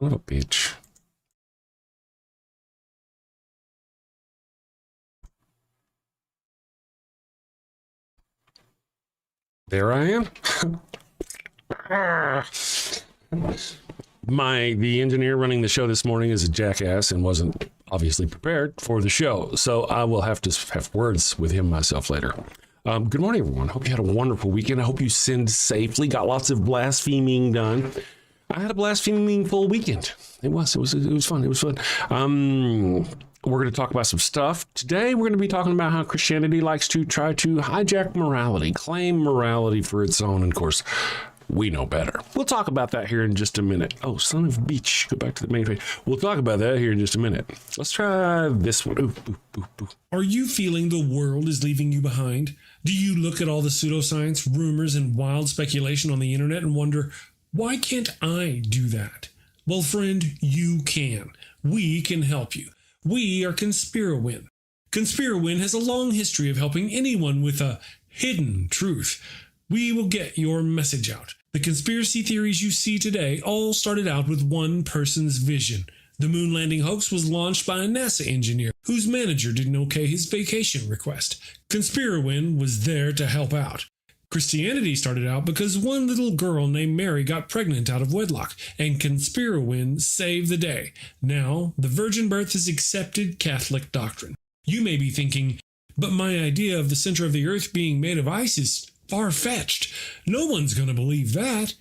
Son of a bitch. There I am. The engineer running the show this morning is a jackass and wasn't obviously prepared for the show. So I will have to have words with him myself later. Good morning, everyone. Hope you had a wonderful weekend. I hope you sinned safely, got lots of blaspheming done. I had a blaspheming full weekend. It was fun. It was fun. We're going to talk about some stuff. Today, we're going to be talking about how Christianity likes to try to hijack morality, claim morality for its own. And of course, we know better. We'll talk about that here in just a minute. Oh, son of a bitch. Go back to the main page. We'll talk about that here in just a minute. Let's try this one. Ooh. Are you feeling the world is leaving you behind? Do you look at all the pseudoscience, rumors, and wild speculation on the internet and wonder, why can't I do that? Well, friend, you can. We can help you. We are ConspiraWin. ConspiraWin has a long history of helping anyone with a hidden truth. We will get your message out. The conspiracy theories you see today all started out with one person's vision. The moon landing hoax was launched by a NASA engineer whose manager didn't okay his vacation request. ConspiraWin was there to help out. Christianity started out because one little girl named Mary got pregnant out of wedlock, and ConspiraWin saved the day. Now, the virgin birth is accepted Catholic doctrine. You may be thinking, but my idea of the center of the earth being made of ice is far-fetched. No one's going to believe that.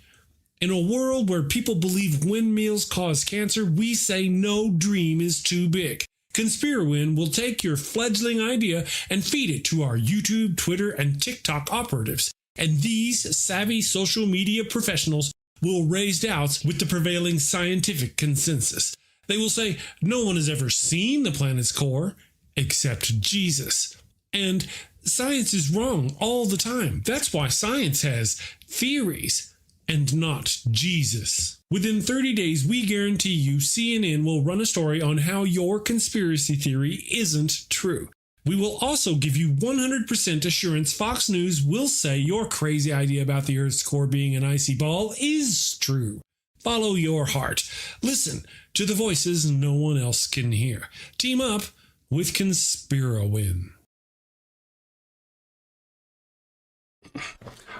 In a world where people believe windmills cause cancer, we say no dream is too big. ConspiraWin will take your fledgling idea and feed it to our YouTube, Twitter, and TikTok operatives. And these savvy social media professionals will raise doubts with the prevailing scientific consensus. They will say no one has ever seen the planet's core except Jesus. And science is wrong all the time. That's why science has theories and not Jesus. Within 30 days, we guarantee you CNN will run a story on how your conspiracy theory isn't true. We will also give you 100% assurance Fox News will say your crazy idea about the Earth's core being an icy ball is true. Follow your heart. Listen to the voices no one else can hear. Team up with ConspiraWin.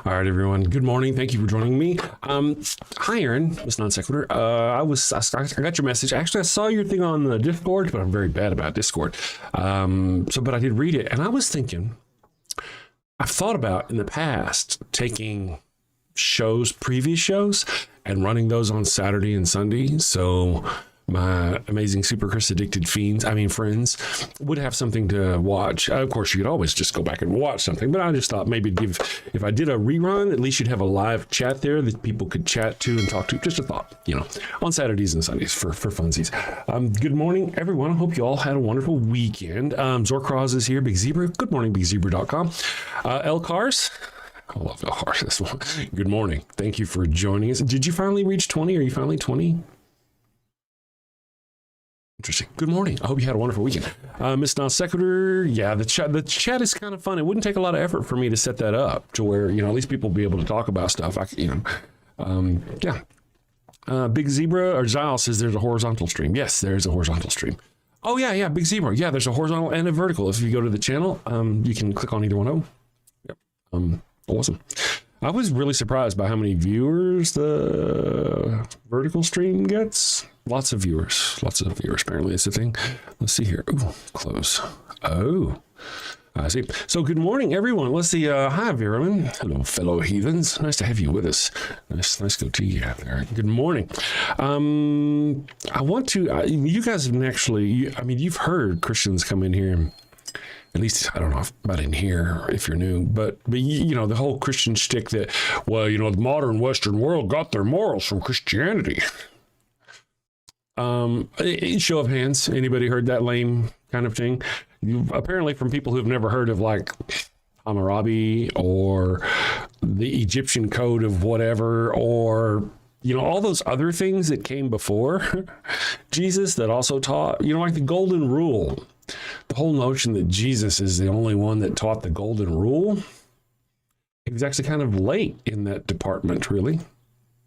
All right, everyone. Good morning. Thank you for joining me. Hi, Aaron. Miss Non Sequitur. I got your message. Actually, I saw your thing on the Discord, but I'm very bad about Discord. But I did read it, and I was thinking, I've thought about in the past taking previous shows, and running those on Saturday and Sunday. So my amazing Super Chris addicted friends would have something to watch. Of course, you could always just go back and watch something, but I just thought maybe if I did a rerun, at least you'd have a live chat there that people could chat to and talk to. Just a thought, on Saturdays and Sundays for funsies. Good morning, everyone. I hope you all had a wonderful weekend. Zorkraz is here, Big Zebra. Good morning, BigZebra.com. El Cars. I love El Cars. This one. Good morning. Thank you for joining us. Did you finally reach 20? Are you finally 20? Interesting. Good morning. I hope you had a wonderful weekend. Miss Non Sequitur, yeah, the chat is kind of fun. It wouldn't take a lot of effort for me to set that up to where, at least people will be able to talk about stuff. Big Zebra or Zyle says there's a horizontal stream. Yes, there's a horizontal stream. Oh, yeah, Big Zebra. Yeah, there's a horizontal and a vertical. If you go to the channel, you can click on either one of them. Yep. Awesome. I was really surprised by how many viewers the vertical stream gets. Lots of viewers. Apparently, it's a thing. Let's see here. Ooh, close. Oh, I see. So good morning, everyone. Let's see. Hi, Viraman. Hello, fellow heathens. Nice to have you with us. Nice go to you out there. Good morning. I want to, you guys have actually, you've heard Christians come in here. At least, I don't know about in here if you're new, but the whole Christian shtick that, the modern Western world got their morals from Christianity. Show of hands, anybody heard that lame kind of thing? Apparently from people who've never heard of like Hammurabi or the Egyptian code of whatever, or all those other things that came before Jesus that also taught, like the golden rule. The whole notion that Jesus is the only one that taught the golden rule, he was actually kind of late in that department, really,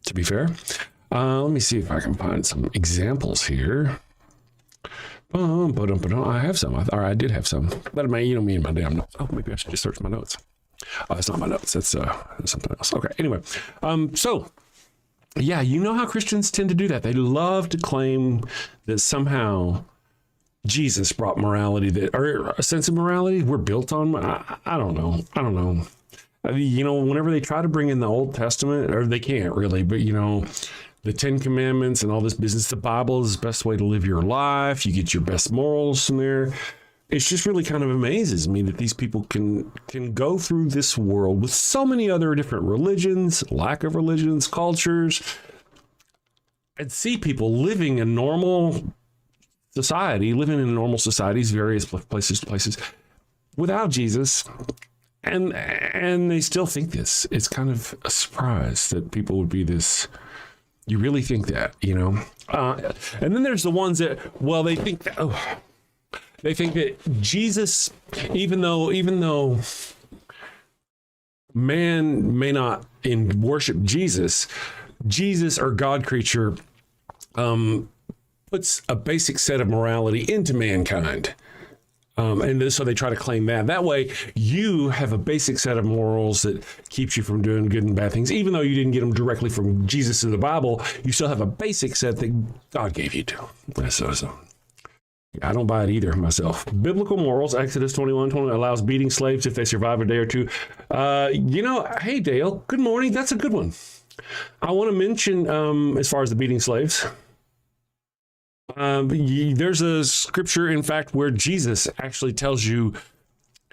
to be fair. Let me see if I can find some examples here. I have some. I did have some. But me and my damn notes. Oh, maybe I should just search my notes. Oh, it's not my notes. That's something else. Okay. Anyway, so yeah, you know how Christians tend to do that. They love to claim that somehow Jesus brought morality, or a sense of morality we're built on. I don't know. Whenever they try to bring in the Old Testament, or they can't really, but the 10 Commandments and all this business, the Bible is the best way to live your life. You get your best morals from there. It's just really kind of amazes me that these people can go through this world with so many other different religions, lack of religions, cultures, and see people living in normal societies, various places without Jesus. And they still think this. It's kind of a surprise that people would be this. You really think that, and then there's the ones that, well, they think that Jesus, even though man may not worship Jesus or God creature, puts a basic set of morality into mankind. So they try to claim that way you have a basic set of morals that keeps you from doing good and bad things. Even though you didn't get them directly from Jesus in the Bible, you still have a basic set that God gave you to. So I don't buy it either myself. Biblical morals, Exodus 21:20 allows beating slaves if they survive a day or two. Hey, Dale, good morning. That's a good one. I want to mention, as far as the beating slaves, there's a scripture, in fact, where Jesus actually tells you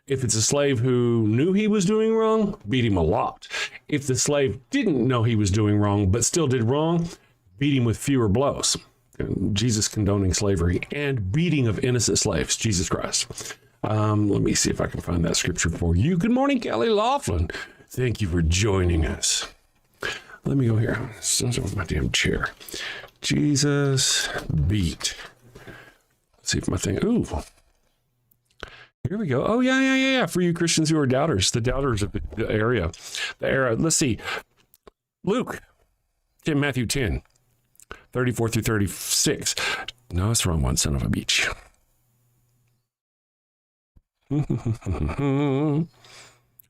if it's a slave who knew he was doing wrong, beat him a lot. If the slave didn't know he was doing wrong, but still did wrong, beat him with fewer blows. Jesus condoning slavery and beating of innocent slaves, Jesus Christ. Let me see if I can find that scripture for you. Good morning, Kelly Laughlin. Thank you for joining us. Let me go here. With my damn chair. Jesus beat. Let's see if my thing. Ooh. Here we go. Oh, yeah. For you Christians who are doubters, the doubters of the era. Let's see. Luke, Matthew 10, 34 through 36. No, it's the wrong one, son of a bitch.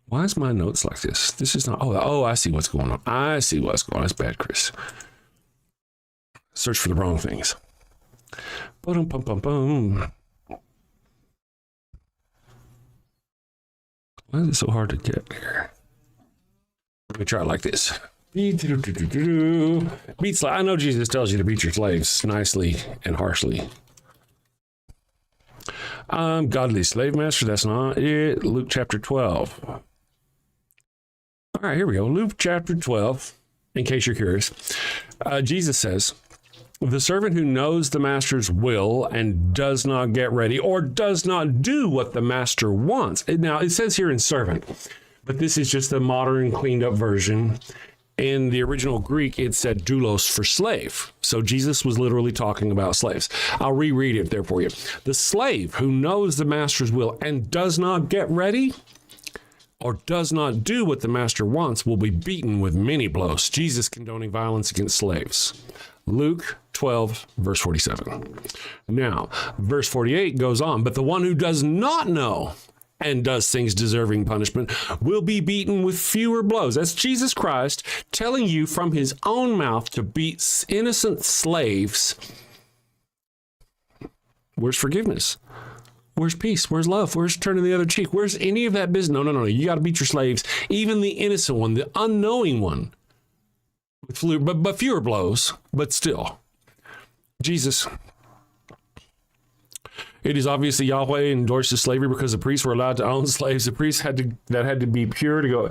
Why is my notes like this? This is not. Oh, I see what's going on. That's bad, Chris. Search for the wrong things. Ba-dum-bum-bum-bum. Why is it so hard to get here? Let me try it like this. Beat slave. I know Jesus tells you to beat your slaves nicely and harshly. Godly slave master, that's not it. Luke chapter 12. All right, here we go. Luke chapter 12, in case you're curious. Jesus says, the servant who knows the master's will and does not get ready or does not do what the master wants. Now, it says here in servant, but this is just the modern cleaned up version. In the original Greek, it said doulos for slave. So Jesus was literally talking about slaves. I'll reread it there for you. The slave who knows the master's will and does not get ready or does not do what the master wants will be beaten with many blows. Jesus condoning violence against slaves. Luke 12, verse 47. Now, verse 48 goes on, but the one who does not know and does things deserving punishment will be beaten with fewer blows. That's Jesus Christ telling you from his own mouth to beat innocent slaves. Where's forgiveness? Where's peace? Where's love? Where's turning the other cheek? Where's any of that business? No. You got to beat your slaves, even the innocent one, the unknowing one. But fewer blows, but still. Jesus. It is obvious that Yahweh endorses slavery because the priests were allowed to own slaves. The priests had to be pure to go.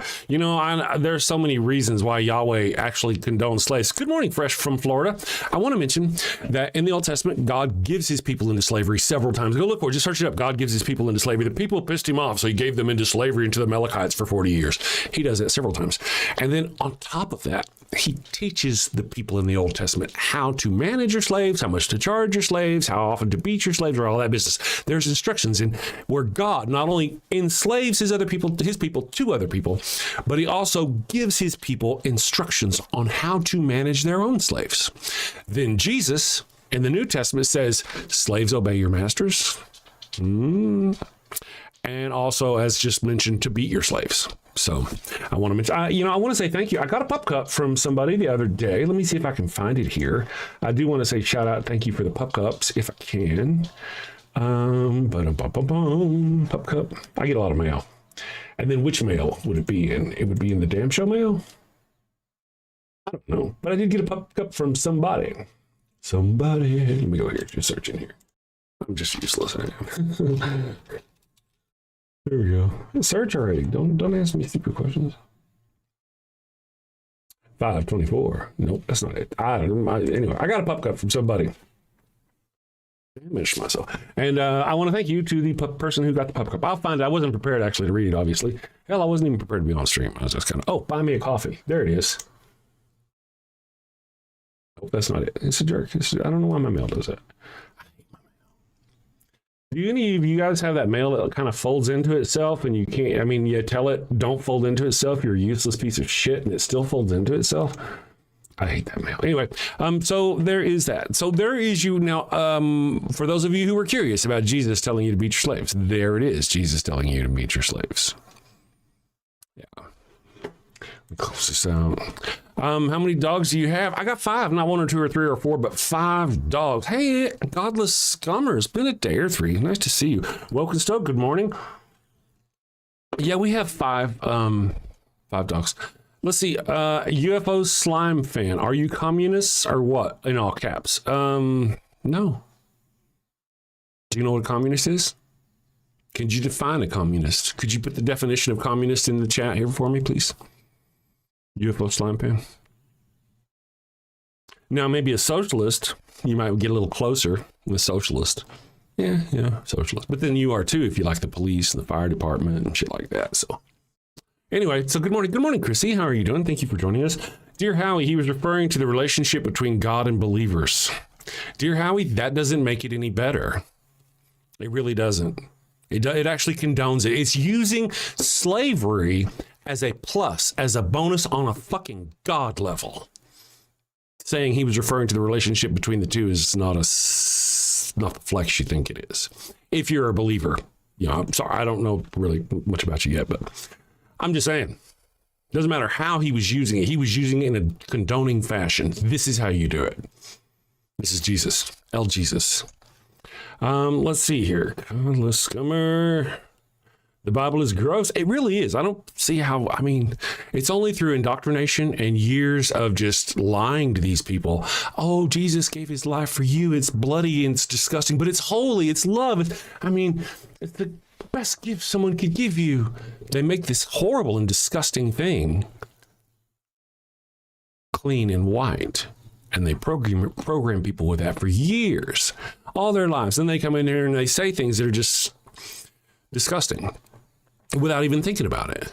There's so many reasons why Yahweh actually condones slaves. Good morning, Fresh from Florida. I want to mention that in the Old Testament, God gives his people into slavery several times. Go look for it. Just search it up. God gives his people into slavery. The people pissed him off, so he gave them into slavery into the Amalekites for 40 years. He does that several times. And then on top of that, he teaches the people in the Old Testament how to manage your slaves, how much to charge your slaves, how often to beat your slaves, or all that business. There's instructions in where God not only enslaves his people to other people, but he also gives his people instructions on how to manage their own slaves. Then Jesus in the New Testament says, slaves, obey your masters. And also, as just mentioned, to beat your slaves. So I want to mention, I want to say thank you. I got a pup cup from somebody the other day. Let me see if I can find it here. I do want to say shout out, thank you for the pup cups, if I can. Pup cup. I get a lot of mail. And then which mail would it be in? It would be in the Damn Show mail? I don't know. But I did get a pup cup from somebody. Let me go here, just search in here. I'm just useless. There we go. Search already. Don't ask me stupid questions. 524. Nope, that's not it. Anyway, I got a pup cup from somebody. Damaged myself. And I want to thank you to the person who got the pup cup. I'll find it. I wasn't prepared actually to read it, obviously. Hell, I wasn't even prepared to be on stream. I was just kind of, buy me a coffee. There it is. Oh, that's not it. It's a jerk. I don't know why my mail does that. Do any of you guys have that mail that kind of folds into itself and you can't, you tell it, don't fold into itself, you're a useless piece of shit, and it still folds into itself? I hate that mail. Anyway, so there is that. So there is you now, for those of you who were curious about Jesus telling you to beat your slaves, there it is, Jesus telling you to beat your slaves. Yeah. Close this out. How many dogs do you have? I got 5, not 1 or 2 or 3 or 4, but 5 dogs. Hey, godless scummer, it's been a day or 3. Nice to see you. Woken Stoke, good morning. Yeah, we have 5 dogs. Let's see. UFO slime fan. Are you communists or what? In all caps. No. Do you know what a communist is? Could you define a communist? Could you put the definition of communist in the chat here for me, please? UFO slime pan. Now, maybe a socialist, you might get a little closer with socialist. Yeah, socialist. But then you are too, if you like the police and the fire department and shit like that. So anyway, so good morning, Chrissy. How are you doing? Thank you for joining us. Dear Howie, he was referring to the relationship between God and believers. Dear Howie, that doesn't make it any better. It really doesn't. It actually condones it. It's using slavery as a plus, as a bonus on a fucking God level. Saying he was referring to the relationship between the two is not the flex you think it is. If you're a believer, I'm sorry, I don't know really much about you yet, but I'm just saying, doesn't matter how he was using it. He was using it in a condoning fashion. This is how you do it. This is Jesus. Jesus. Let's see here. Godless scummer. The Bible is gross. It really is. I don't see how, it's only through indoctrination and years of just lying to these people. Oh, Jesus gave his life for you. It's bloody and it's disgusting, but it's holy. It's love. It's the best gift someone could give you. They make this horrible and disgusting thing clean and white. And they program people with that for years, all their lives. Then they come in here and they say things that are just disgusting without even thinking about it.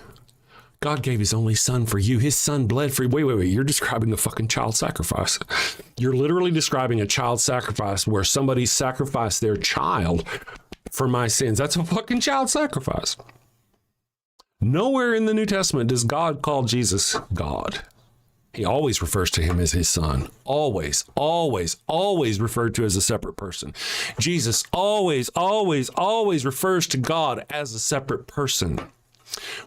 God gave his only son for you. His son bled for you. Wait. You're describing a fucking child sacrifice. You're literally describing a child sacrifice where somebody sacrificed their child for my sins. That's a fucking child sacrifice. Nowhere in the New Testament does God call Jesus God. He always refers to him as his son. Always referred to as a separate person. Jesus always refers to God as a separate person.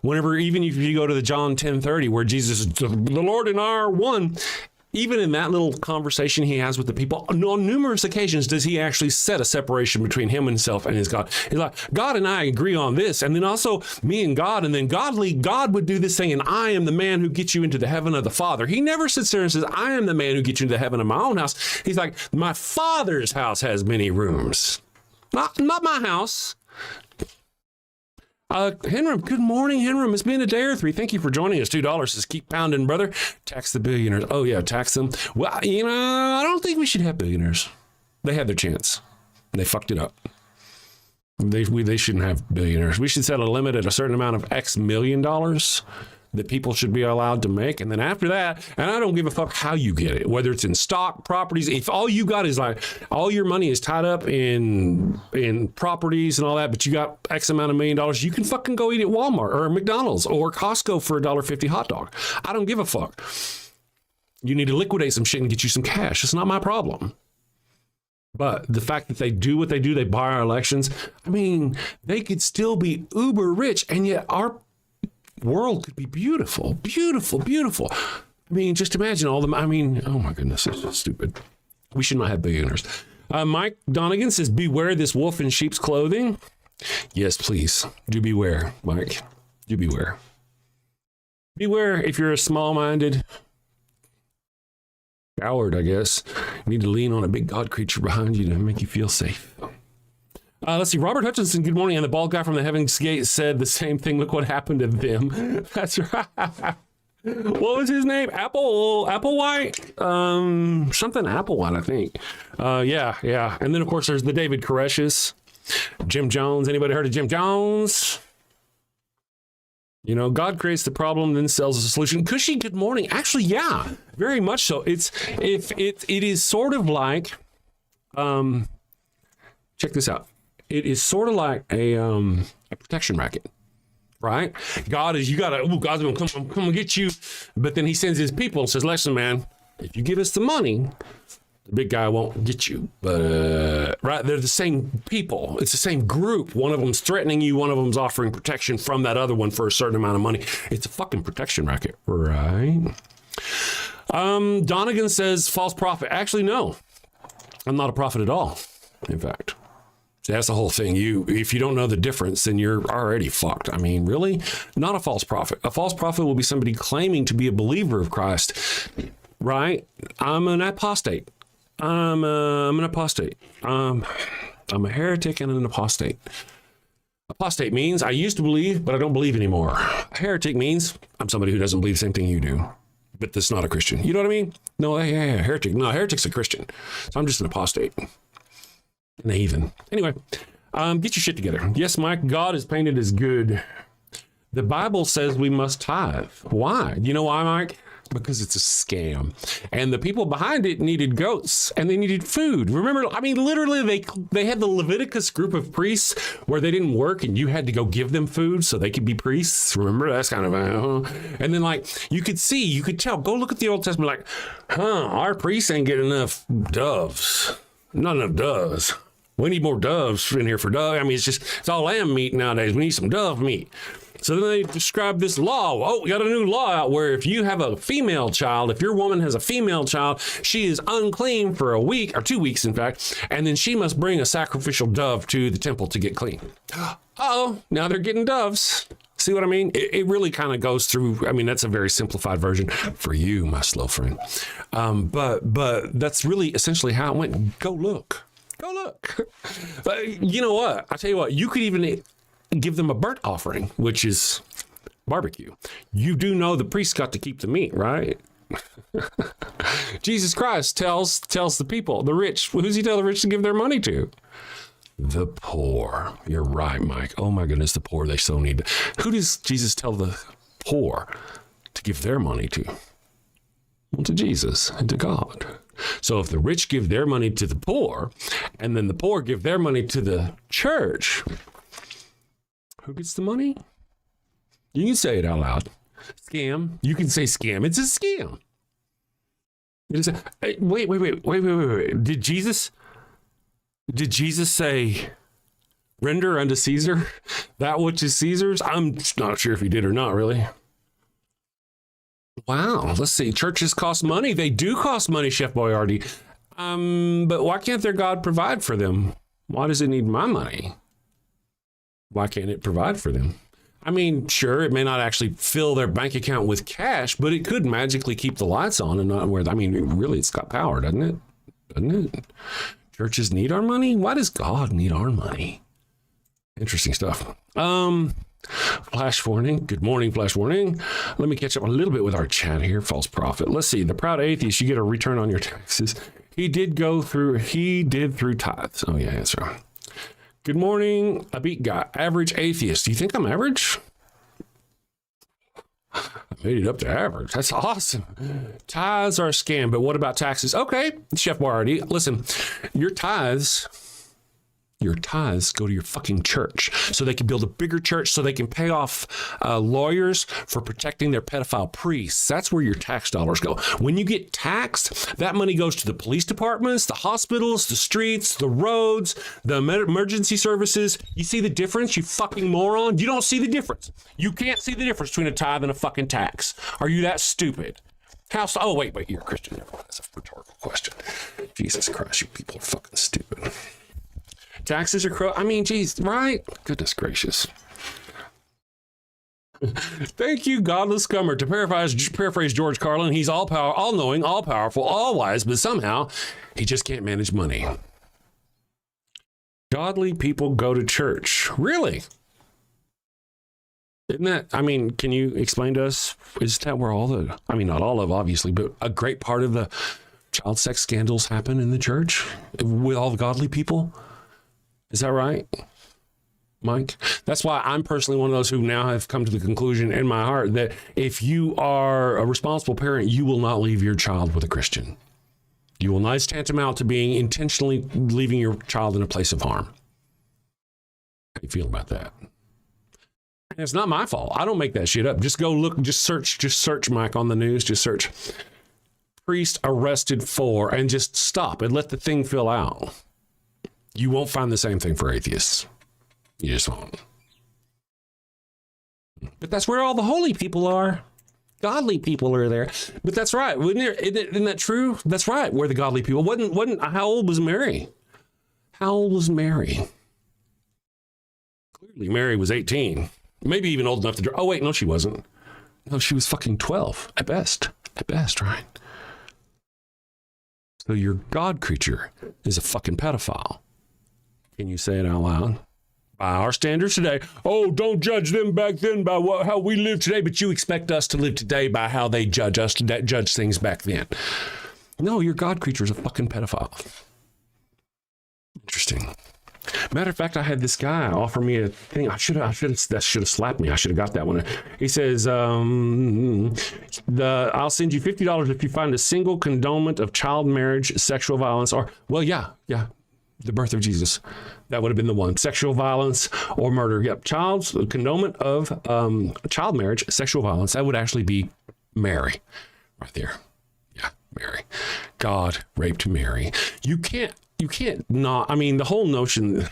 Whenever, even if you go to the John 10:30, where Jesus is the Lord and I are one, even in that little conversation he has with the people, on numerous occasions does he actually set a separation between himself and his God. He's like, God and I agree on this, and then also me and God, and then God would do this thing, and I am the man who gets you into the heaven of the Father. He never sits there and says, I am the man who gets you into the heaven of my own house. He's like, my Father's house has many rooms. Not my house. Henrim, good morning, Henrim. It's been a day or 3. Thank you for joining us. $2 says, keep pounding, brother. Tax the billionaires. Oh, yeah, tax them. Well, I don't think we should have billionaires. They had their chance. They fucked it up. They shouldn't have billionaires. We should set a limit at a certain amount of X million dollars. that people should be allowed to make. And then after that, and I don't give a fuck how you get it, whether it's in stock, properties, if all you got is like all your money is tied up in properties and all that, but you got X amount of $1 million, you can fucking go eat at Walmart or McDonald's or Costco for $1.50 hot dog. I don't give a fuck. You need to liquidate some shit and get you some cash. It's not my problem. But the fact that they do what they do, they buy our elections, I mean, they could still be uber rich, and yet our world could be beautiful, beautiful, beautiful. I mean, just imagine all the, I mean, oh my goodness, it's just stupid. We should not have billionaires. Mike Donegan says, beware this wolf in sheep's clothing. Yes, please. Do beware, Mike. Do beware. Beware if you're a small-minded coward, I guess. You need to lean on a big God creature behind you to make you feel safe. Let's see. Robert Hutchinson, good morning. And the bald guy from the Heaven's Gate said the same thing. Look what happened to them. That's right. What was his name? Applewhite? Something Applewhite, I think. Yeah. And then, of course, there's the David Koreshes. Jim Jones. Anybody heard of Jim Jones? You know, God creates the problem, then sells a solution. Cushy, good morning. Actually, yeah, very much so. It is sort of like, check this out. It is sort of like a protection racket, right? God's gonna come and get you, but then he sends his people and says, listen, man, if you give us the money, the big guy won't get you. But right, they're the same people. It's the same group. One of them's threatening you. One of them's offering protection from that other one for a certain amount of money. It's a fucking protection racket, right? Donegan says false prophet. Actually, no, I'm not a prophet at all. In fact, see, that's the whole thing. If you don't know the difference, then you're already fucked. I mean, really, not a false prophet. A false prophet will be somebody claiming to be a believer of Christ, right? I'm an apostate. I'm an apostate. I'm a heretic and an apostate. Apostate means I used to believe, but I don't believe anymore. A heretic means I'm somebody who doesn't believe the same thing you do, but that's not a Christian. You know what I mean? No, yeah, heretic. No, heretic's a Christian. So I'm just an apostate. An heathen. Anyway, get your shit together. Yes, Mike, God is painted as good. The Bible says we must tithe. Why? You know why, Mike? Because it's a scam. And the people behind it needed goats and they needed food. Remember, I mean, literally they had the Leviticus group of priests where they didn't work and you had to go give them food so they could be priests. Remember, that's kind of, and then like, you could tell, go look at the Old Testament, like, our priests ain't getting enough doves. Not enough doves. We need more doves in here for dove. I mean, it's all lamb meat nowadays. We need some dove meat. So then they describe this law. Oh, we got a new law out where if you have a female child, if your woman has a female child, she is unclean for a week or 2 weeks, in fact, and then she must bring a sacrificial dove to the temple to get clean. Oh, now they're getting doves. See what I mean? It really kind of goes through. I mean, that's a very simplified version for you, my slow friend. But that's really essentially how it went. Go look. But you know what? I tell you what, you could even give them a burnt offering, which is barbecue. You do know the priest got to keep the meat, right? Jesus Christ tells the people, the rich, who's he tell the rich to give their money to? The poor. You're right, Mike. Oh my goodness, the poor, they so need. Who does Jesus tell the poor to give their money to? Well, to Jesus and to God. So if the rich give their money to the poor, and then the poor give their money to the church, who gets the money? You can say it out loud. Scam. You can say scam. It's a scam. It is wait. Did Jesus say, render unto Caesar that which is Caesar's? I'm not sure if he did or not, really. Wow. Let's see. Churches cost money. They do cost money, Chef Boyardee. But why can't their God provide for them? Why does it need my money? Why can't it provide for them? I mean, sure, it may not actually fill their bank account with cash, but it could magically keep the lights on and not where, I mean, really, it's got power, doesn't it? Doesn't it? Churches need our money? Why does God need our money? Interesting stuff. Flash warning. Good morning, flash warning. Let me catch up a little bit with our chat here. False prophet. Let's see. The proud atheist, you get a return on your taxes. He did through tithes. Oh, yeah, that's right. Good morning, a beat guy. Average atheist. Do you think I'm average? paid it up to average. That's awesome. Tithes are a scam, but what about taxes? Okay, Chef Boyardee, listen, your tithes go to your fucking church so they can build a bigger church so they can pay off lawyers for protecting their pedophile priests. That's where your tax dollars go. When you get taxed, that money goes to the police departments, the hospitals, the streets, the roads, the emergency services. You see the difference, you fucking moron? You don't see the difference. You can't see the difference between a tithe and a fucking tax. Are you that stupid? Oh, wait, you're a Christian. That's a rhetorical question. Jesus Christ, you people are fucking stupid. Taxes are geez, right? Goodness gracious. Thank you, godless scummer. To paraphrase George Carlin, he's all-knowing, all-powerful, all-wise, but somehow he just can't manage money. Godly people go to church. Really? Isn't that, can you explain to us, is that where not all of, obviously, but a great part of the child sex scandals happen in the church with all the godly people? Is that right, Mike? That's why I'm personally one of those who now have come to the conclusion in my heart that if you are a responsible parent, you will not leave your child with a Christian. You will not. It's tantamount to being intentionally leaving your child in a place of harm. How do you feel about that? And it's not my fault. I don't make that shit up. Just go look, just search, Mike, on the news. Just search priest arrested for, and just stop and let the thing fill out. You won't find the same thing for atheists. You just won't. But that's where all the holy people are. Godly people are there. But that's right. Isn't that true? That's right. Where the godly people how old was Mary? How old was Mary? Clearly Mary was 18. Maybe even old enough to oh wait, no, she wasn't. No, she was fucking 12 at best. At best, right? So your God creature is a fucking pedophile. Can you say it out loud? By our standards today, oh, don't judge them back then by how we live today, but you expect us to live today by how they judge things back then. No, your God creature is a fucking pedophile. Interesting. Matter of fact, I had this guy offer me a thing. That should have slapped me. I should have got that one. He says, I'll send you $50 if you find a single condonement of child marriage, sexual violence, or, well, yeah. The birth of Jesus. That would have been the one. Sexual violence or murder. Yep. Condonement of child marriage, sexual violence. That would actually be Mary right there. Yeah, Mary. God raped Mary. You can't not, the whole notion,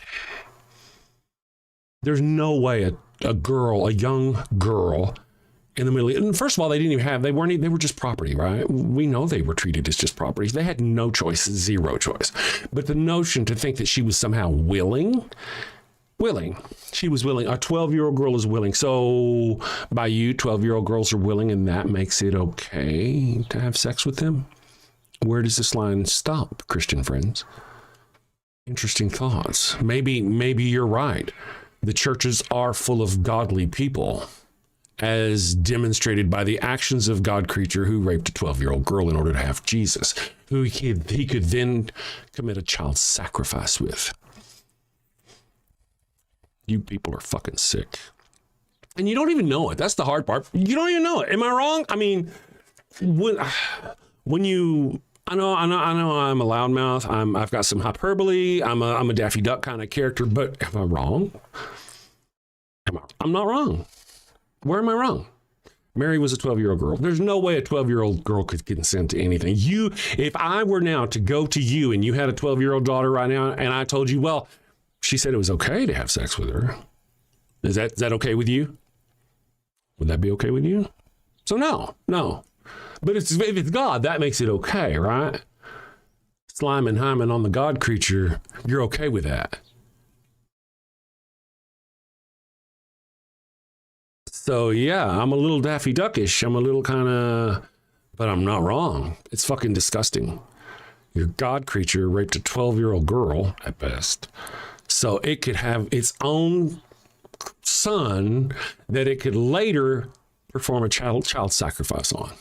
there's no way a young girl in the Middle East, and first of all, they were just property, right? We know they were treated as just properties. They had no choice, zero choice. But the notion to think that she was somehow willing, she was willing. A 12-year-old girl is willing. So by you, 12-year-old girls are willing, and that makes it okay to have sex with them? Where does this line stop, Christian friends? Interesting thoughts. Maybe you're right. The churches are full of godly people, as demonstrated by the actions of God creature who raped a 12-year-old girl in order to have Jesus, who he could then commit a child sacrifice with. You people are fucking sick. And you don't even know it. That's the hard part. You don't even know it. Am I wrong? When you... I know I'm a loudmouth. I've got some hyperbole. I'm a Daffy Duck kind of character, but am I wrong? I'm not wrong. Where am I wrong? Mary was a 12-year-old girl. There's no way a 12-year-old girl could consent to anything. If I were now to go to you and you had a 12-year-old daughter right now, and I told you, well, she said it was okay to have sex with her. Is that okay with you? Would that be okay with you? So no. But if it's God, that makes it okay, right? Slime and hymen on the God creature, you're okay with that. So yeah, I'm a little Daffy Duckish. I'm a little kind of, but I'm not wrong. It's fucking disgusting. Your God creature raped a 12-year-old girl at best. So it could have its own son that it could later perform a child sacrifice on.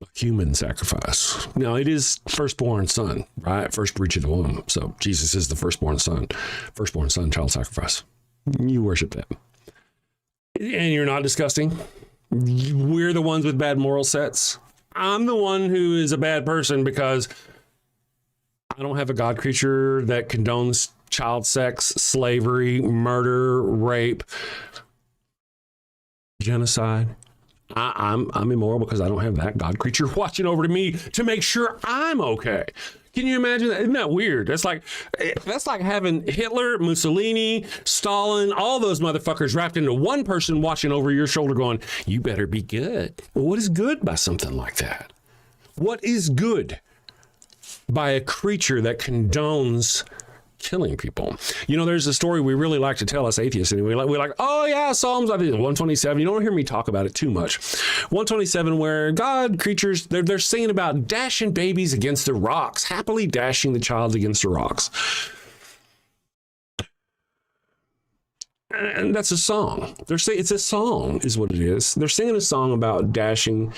A human sacrifice. Now it is firstborn son, right? First breach of the womb. So Jesus is the firstborn son, child sacrifice. You worship that. And you're not disgusting. we're the ones with bad moral sets. I'm the one who is a bad person because I don't have a God creature that condones child sex, slavery, murder, rape, genocide. I'm immoral because I don't have that God creature watching over to me to make sure I'm okay. Can you imagine that? Isn't that weird? That's like having Hitler, Mussolini, Stalin, all those motherfuckers wrapped into one person watching over your shoulder going, you better be good. Well, what is good by something like that? What is good by a creature that condones killing people? You know, there's a story we really like to tell, us atheists anyway. We're like, oh yeah, Psalms, I think 127. You don't hear me talk about it too much. 127, where God creatures, they're singing about dashing babies against the rocks, happily dashing the child against the rocks. And that's a song. They're saying it's a song, is what it is. They're singing a song about dashing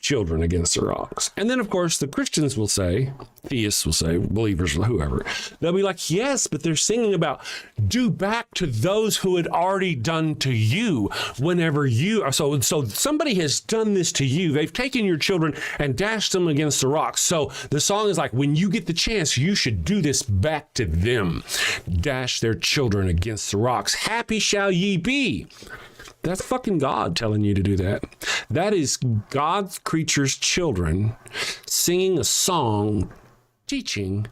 children against the rocks. And then, of course, the Christians will say, theists will say, believers, whoever, they'll be like, yes, but they're singing about do back to those who had already done to you whenever you are. So somebody has done this to you. They've taken your children and dashed them against the rocks. So the song is like, when you get the chance, you should do this back to them. Dash their children against the rocks. Happy shall ye be. That's fucking God telling you to do that. That is God's creatures' children singing a song, teaching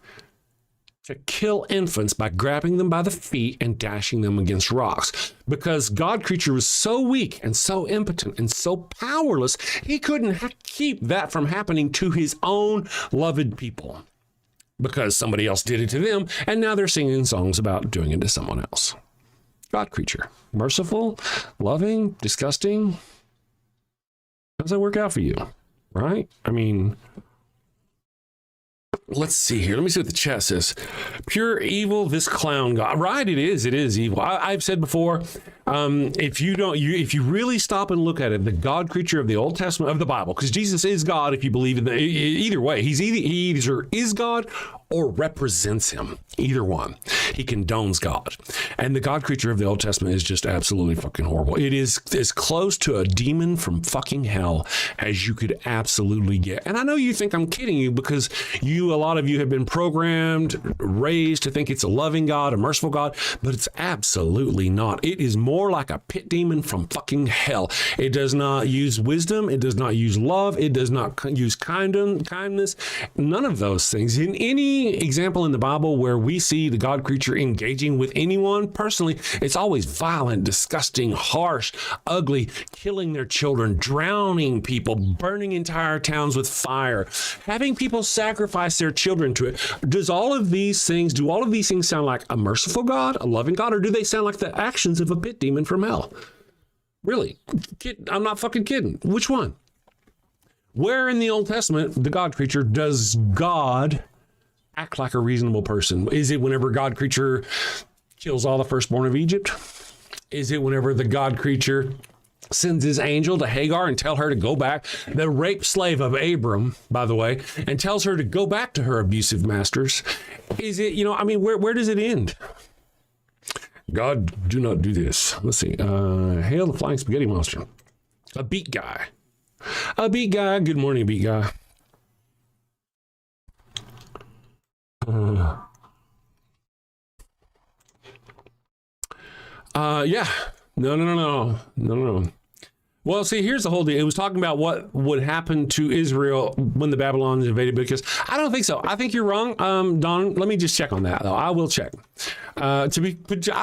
to kill infants by grabbing them by the feet and dashing them against rocks. Because God creature was so weak and so impotent and so powerless, he couldn't keep that from happening to his own loved people. Because somebody else did it to them, and now they're singing songs about doing it to someone else. God creature. Merciful, loving, disgusting. How does that work out for you? Right? I mean, let's see here. Let me see what the chat says. Pure evil, this clown God. Right, it is. It is evil. I've said before, if you really stop and look at it, the God creature of the Old Testament, of the Bible, because Jesus is God if you believe in either way. He either is God or represents him. Either one. He condones God. And the God creature of the Old Testament is just absolutely fucking horrible. It is as close to a demon from fucking hell as you could absolutely get. And I know you think I'm kidding you because a lot of you have been programmed, raised to think it's a loving God, a merciful God, but it's absolutely not. It is more like a pit demon from fucking hell. It does not use wisdom. It does not use love. It does not use kindness. None of those things. In any example in the Bible where we see the God creature engaging with anyone, personally, it's always violent, disgusting, harsh, ugly, killing their children, drowning people, burning entire towns with fire, having people sacrifice their children to it. Do all of these things sound like a merciful God, a loving God, or do they sound like the actions of a pit demon from hell? Really? I'm not fucking kidding. Which one? Where in the Old Testament, the God creature, does God act like a reasonable person? Is it whenever God creature kills all the firstborn of Egypt? Is it whenever the God creature sends his angel to Hagar and tell her to go back, the rape slave of Abram, by the way, and tells her to go back to her abusive masters? Is it, where does it end? God, do not do this. Let's see. Hail the flying spaghetti monster. A beat guy. Good morning, beat guy. Yeah. No. Well, see, here's the whole deal. It was talking about what would happen to Israel when the Babylonians invaded, because I don't think so. I think you're wrong. Don, let me just check on that, though. I will check. I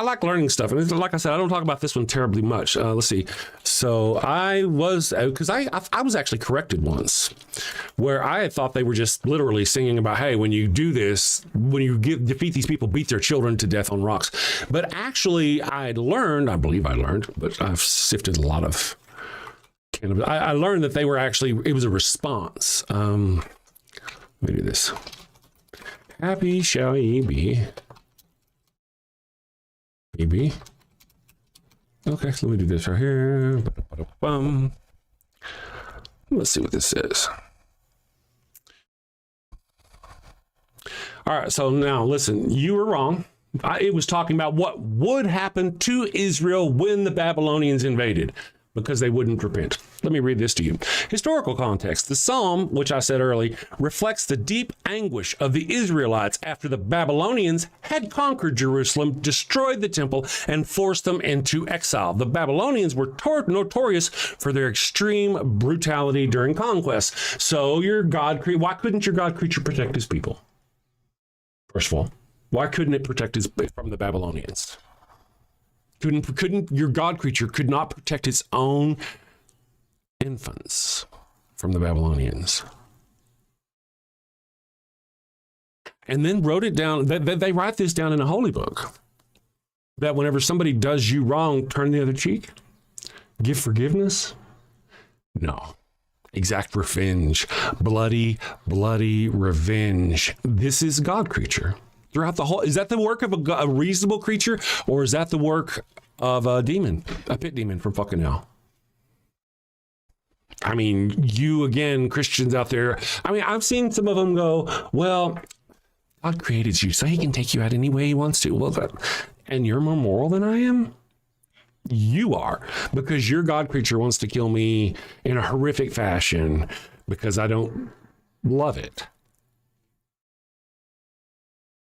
like learning stuff. And like I said, I don't talk about this one terribly much. Let's see. So I was actually corrected once where I had thought they were just literally singing about, hey, when you do this, when you defeat these people, beat their children to death on rocks. But actually, I believe I learned, but I've sifted a lot of I learned that they were it was a response. Let me do this. Happy shall ye be. Maybe. Okay, so let me do this right here. Let's see what this says. All right, so now listen, you were wrong. It was talking about what would happen to Israel when the Babylonians invaded. because they wouldn't repent. Let me read this to you. Historical context. The psalm, which I said earlier, reflects the deep anguish of the Israelites after the Babylonians had conquered Jerusalem, destroyed the temple, and forced them into exile. The Babylonians were notorious for their extreme brutality during conquest. So why couldn't your God creature protect his people? First of all, why couldn't it protect us from the Babylonians? Couldn't your God creature could not protect its own infants from the Babylonians? And then wrote it down. They write this down in a holy book, that whenever somebody does you wrong, turn the other cheek, give forgiveness. No. Exact revenge, bloody revenge. This is God creature. Throughout the whole, is that the work of a reasonable creature, or is that the work of a demon, a pit demon from fucking hell? I mean, you again, Christians out there. I mean, I've seen some of them go, well, God created you, so he can take you out any way he wants to. Well, and you're more moral than I am? You are, because your God creature wants to kill me in a horrific fashion because I don't love it.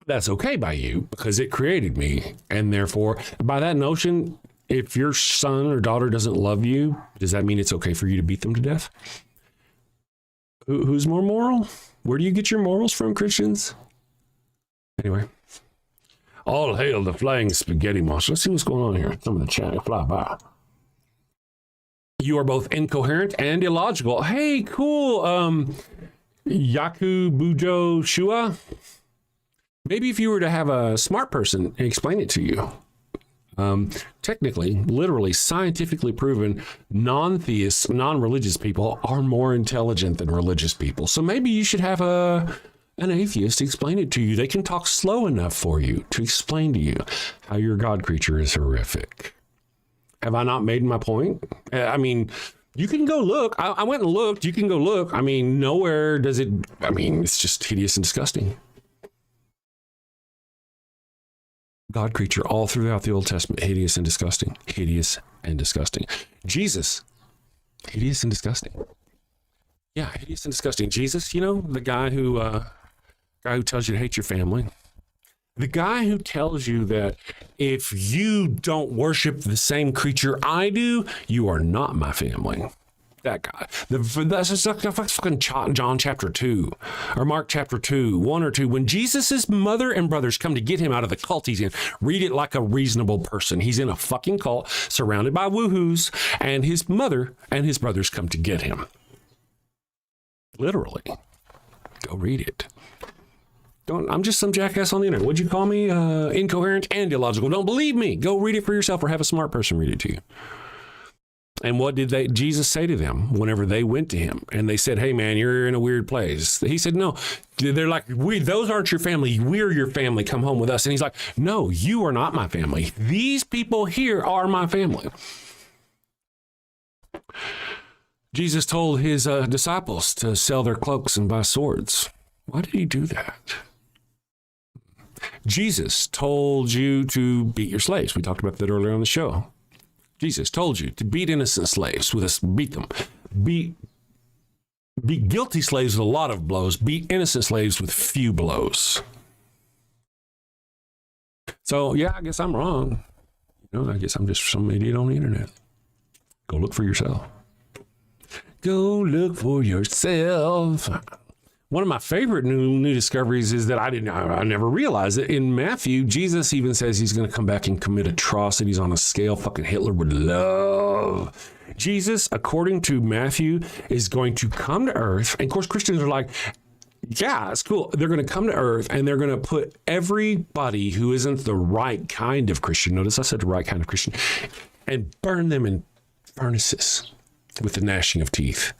That's okay by you because it created me. And therefore, by that notion, if your son or daughter doesn't love you, does that mean it's okay for you to beat them to death? Who's more moral? Where do you get your morals from, Christians? Anyway. All hail the flying spaghetti monster. Let's see what's going on here. Some of the chat fly by. You are both incoherent and illogical. Hey, cool. Yaku Bujo Shua. Maybe if you were to have a smart person explain it to you. Technically, literally, scientifically proven, non-theists, non-religious people are more intelligent than religious people. So maybe you should have an atheist explain it to you. They can talk slow enough for you to explain to you how your God creature is horrific. Have I not made my point? I mean, you can go look. I went and looked. You can go look. I mean, nowhere does it. I mean, it's just hideous and disgusting. God creature all throughout the Old Testament, hideous and disgusting, hideous and disgusting. Jesus, hideous and disgusting. Yeah, hideous and disgusting. Jesus, you know, the guy who tells you to hate your family, the guy who tells you that if you don't worship the same creature I do, you are not my family. That guy. That's like fucking John chapter 2 or Mark chapter 2, 1 or 2. When Jesus's mother and brothers come to get him out of the cult he's in, read it like a reasonable person. He's in a fucking cult surrounded by woohoos, and his mother and his brothers come to get him. Literally. Go read it. I'm just some jackass on the internet. What'd you call me? Incoherent and illogical. Don't believe me. Go read it for yourself or have a smart person read it to you. And what did Jesus say to them whenever they went to him? And they said, hey, man, you're in a weird place. He said, no. They're like, those aren't your family. We're your family. Come home with us. And he's like, no, you are not my family. These people here are my family. Jesus told his disciples to sell their cloaks and buy swords. Why did he do that? Jesus told you to beat your slaves. We talked about that earlier on the show. Jesus told you to beat innocent slaves beat them. Beat guilty slaves with a lot of blows. Beat innocent slaves with few blows. So, yeah, I guess I'm wrong. I guess I'm just some idiot on the internet. Go look for yourself. Go look for yourself. One of my favorite new discoveries is that I never realized it. In Matthew, Jesus even says he's going to come back and commit atrocities on a scale fucking Hitler would love. Jesus, according to Matthew, is going to come to earth. And of course, Christians are like, yeah, it's cool. They're going to come to earth and they're going to put everybody who isn't the right kind of Christian, notice I said the right kind of Christian, and burn them in furnaces with the gnashing of teeth.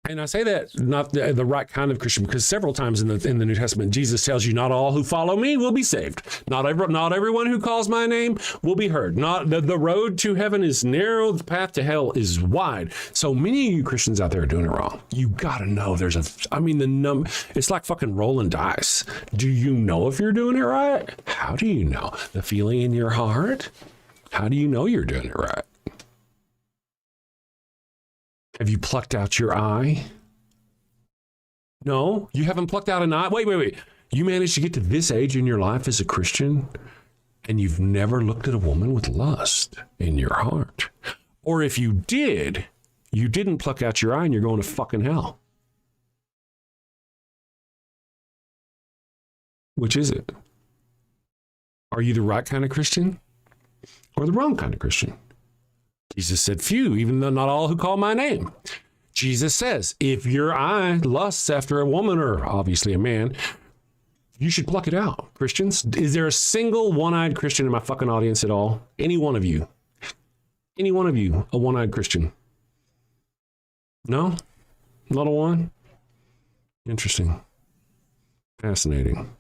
And I say that not the right kind of Christian because several times in the New Testament, Jesus tells you, not all who follow me will be saved. Not everyone who calls my name will be heard. Not the road to heaven is narrow, the path to hell is wide. So many of you Christians out there are doing it wrong. You got to know it's like fucking rolling dice. Do you know if you're doing it right? How do you know? The feeling in your heart? How do you know you're doing it right? Have you plucked out your eye? No, you haven't plucked out an eye. Wait. You managed to get to this age in your life as a Christian, and you've never looked at a woman with lust in your heart. Or if you did, you didn't pluck out your eye and you're going to fucking hell. Which is it? Are you the right kind of Christian or the wrong kind of Christian? Jesus said, few, even though not all who call my name. Jesus says, if your eye lusts after a woman or obviously a man, you should pluck it out. Christians, is there a single one-eyed Christian in my fucking audience at all? Any one of you? Any one of you a one-eyed Christian? No? Not a one? Interesting. Fascinating.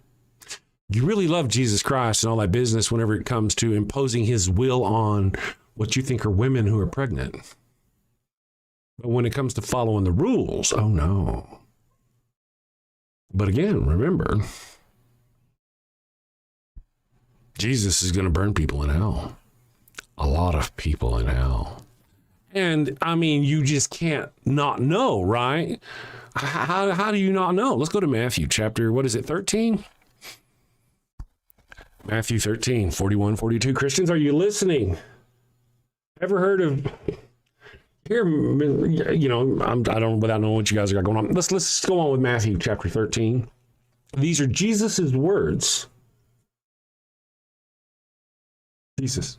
You really love Jesus Christ and all that business whenever it comes to imposing his will on what you think are women who are pregnant. But when it comes to following the rules, oh no. But again, remember, Jesus is going to burn people in hell. A lot of people in hell. And I mean, you just can't not know, right? How do you not know? Let's go to Matthew chapter, 13? Matthew 13, 41, 42. Christians, are you listening? Ever heard of here? You know, I don't, without knowing what you guys got going on. Let's go on with Matthew chapter 13. These are Jesus's words. Jesus.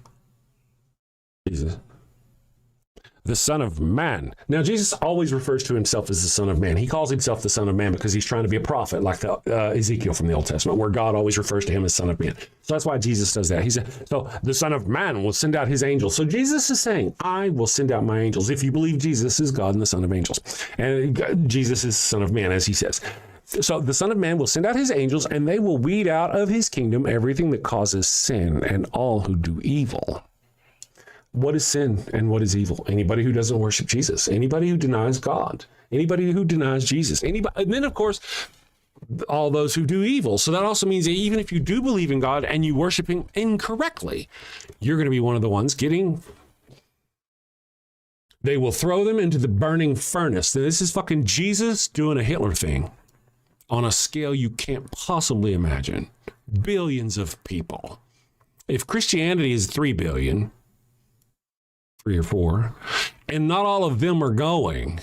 The Son of Man. Now, Jesus always refers to himself as the Son of Man. He calls himself the Son of Man because he's trying to be a prophet, like Ezekiel from the Old Testament, where God always refers to him as Son of Man. So that's why Jesus does that. He said, so the Son of Man will send out his angels. So Jesus is saying, I will send out my angels. If you believe Jesus is God and the Son of angels. And Jesus is Son of Man, as he says. So the Son of Man will send out his angels, and they will weed out of his kingdom everything that causes sin and all who do evil. What is sin and what is evil? Anybody who doesn't worship Jesus, anybody who denies God, anybody who denies Jesus, anybody, and then of course, all those who do evil. So that also means that even if you do believe in God and you worship him incorrectly, you're going to be one of the ones getting. They will throw them into the burning furnace. Now, this is fucking Jesus doing a Hitler thing on a scale you can't possibly imagine. Billions of people. If Christianity is 3 billion, 3 or 4, and not all of them are going.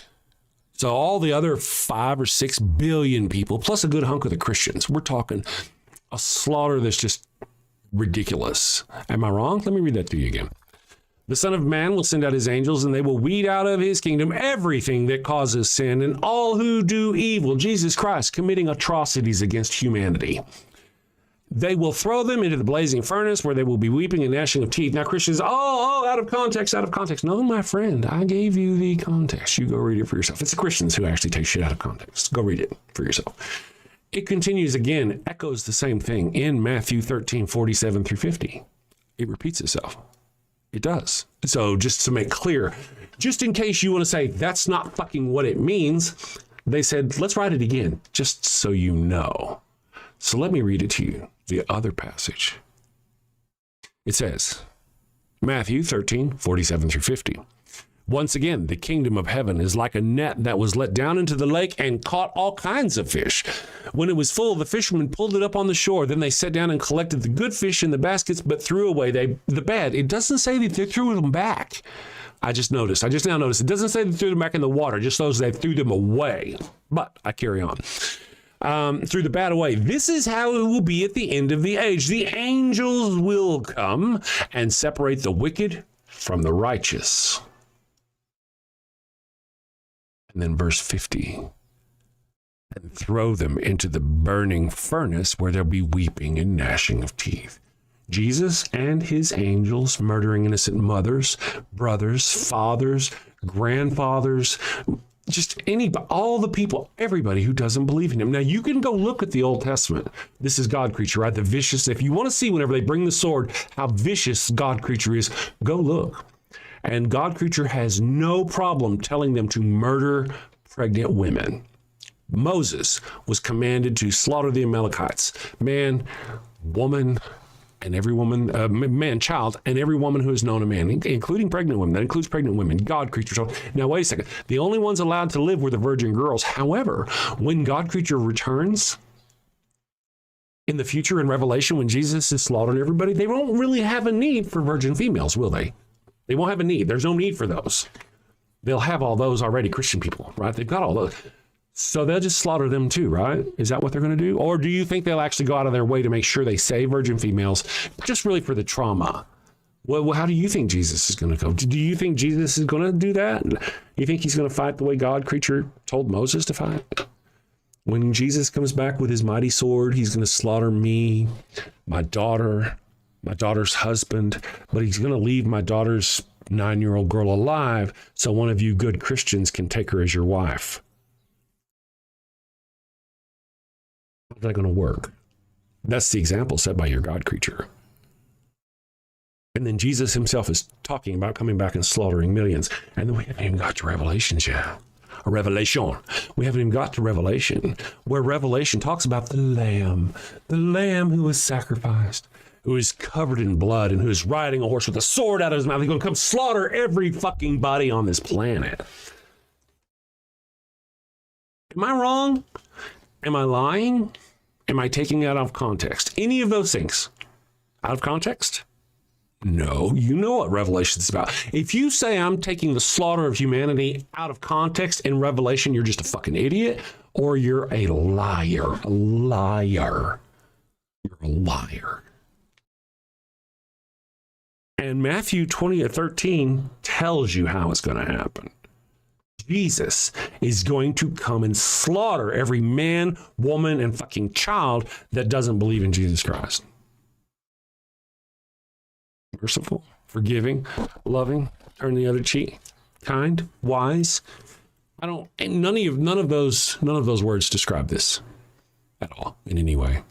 So all the other 5 or 6 billion people, plus a good hunk of the Christians, we're talking a slaughter that's just ridiculous. Am I wrong? Let me read that to you again. The Son of Man will send out his angels, and they will weed out of his kingdom everything that causes sin and all who do evil. Jesus Christ committing atrocities against humanity. They will throw them into the blazing furnace where they will be weeping and gnashing of teeth. Now, Christians, out of context. No, my friend, I gave you the context. You go read it for yourself. It's the Christians who actually take shit out of context. Go read it for yourself. It continues again, echoes the same thing in Matthew 13, 47 through 50. It repeats itself. It does. So just to make clear, just in case you want to say that's not fucking what it means, they said, let's write it again, just so you know. So let me read it to you, the other passage. It says, Matthew 13, 47 through 50. Once again, the kingdom of heaven is like a net that was let down into the lake and caught all kinds of fish. When it was full, the fishermen pulled it up on the shore. Then they sat down and collected the good fish in the baskets, but threw away the bad. It doesn't say that they threw them back. I just now noticed. It doesn't say they threw them back in the water, just those they threw them away. But I carry on. Threw the bad away. This is how it will be at the end of the age. The angels will come and separate the wicked from the righteous. And then verse 50. And throw them into the burning furnace where there'll be weeping and gnashing of teeth. Jesus and his angels murdering innocent mothers, brothers, fathers, grandfathers, just all the people, everybody who doesn't believe in him. Now, you can go look at the Old Testament. This is God creature, right? The vicious. If you want to see whenever they bring the sword, how vicious God creature is, go look. And God creature has no problem telling them to murder pregnant women. Moses was commanded to slaughter the Amalekites. Man, woman, and every woman, man, child, and every woman who has known a man, including pregnant women. That includes pregnant women, God creatures. Now, wait a second. The only ones allowed to live were the virgin girls. However, when God creature returns in the future in Revelation, when Jesus is slaughtering everybody, they won't really have a need for virgin females, will they? They won't have a need. There's no need for those. They'll have all those already, Christian people, right? They've got all those. So they'll just slaughter them too, right? Is that what they're going to do? Or do you think they'll actually go out of their way to make sure they save virgin females just really for the trauma? Well, how do you think Jesus is going to go? Do you think Jesus is going to do that? You think he's going to fight the way God creature told Moses to fight? When Jesus comes back with his mighty sword, he's going to slaughter me, my daughter's husband, but he's going to leave my daughter's 9-year-old girl alive so one of you good Christians can take her as your wife. How's that going to work? That's the example set by your God creature. And then Jesus himself is talking about coming back and slaughtering millions. And then we haven't even got to Revelations yet. Or Revelation. We haven't even got to Revelation, where Revelation talks about the Lamb who was sacrificed, who is covered in blood, and who is riding a horse with a sword out of his mouth. He's going to come slaughter every fucking body on this planet. Am I wrong? Am I lying? Am I taking it out of context? Any of those things? Out of context? No, you know what Revelation is about. If you say I'm taking the slaughter of humanity out of context in Revelation, you're just a fucking idiot, or you're a liar. A liar. You're a liar. And Matthew 20:13 tells you how it's going to happen. Jesus is going to come and slaughter every man, woman, and fucking child that doesn't believe in Jesus Christ. Merciful, forgiving, loving, turn the other cheek, kind, wise. None of those words describe this at all in any way.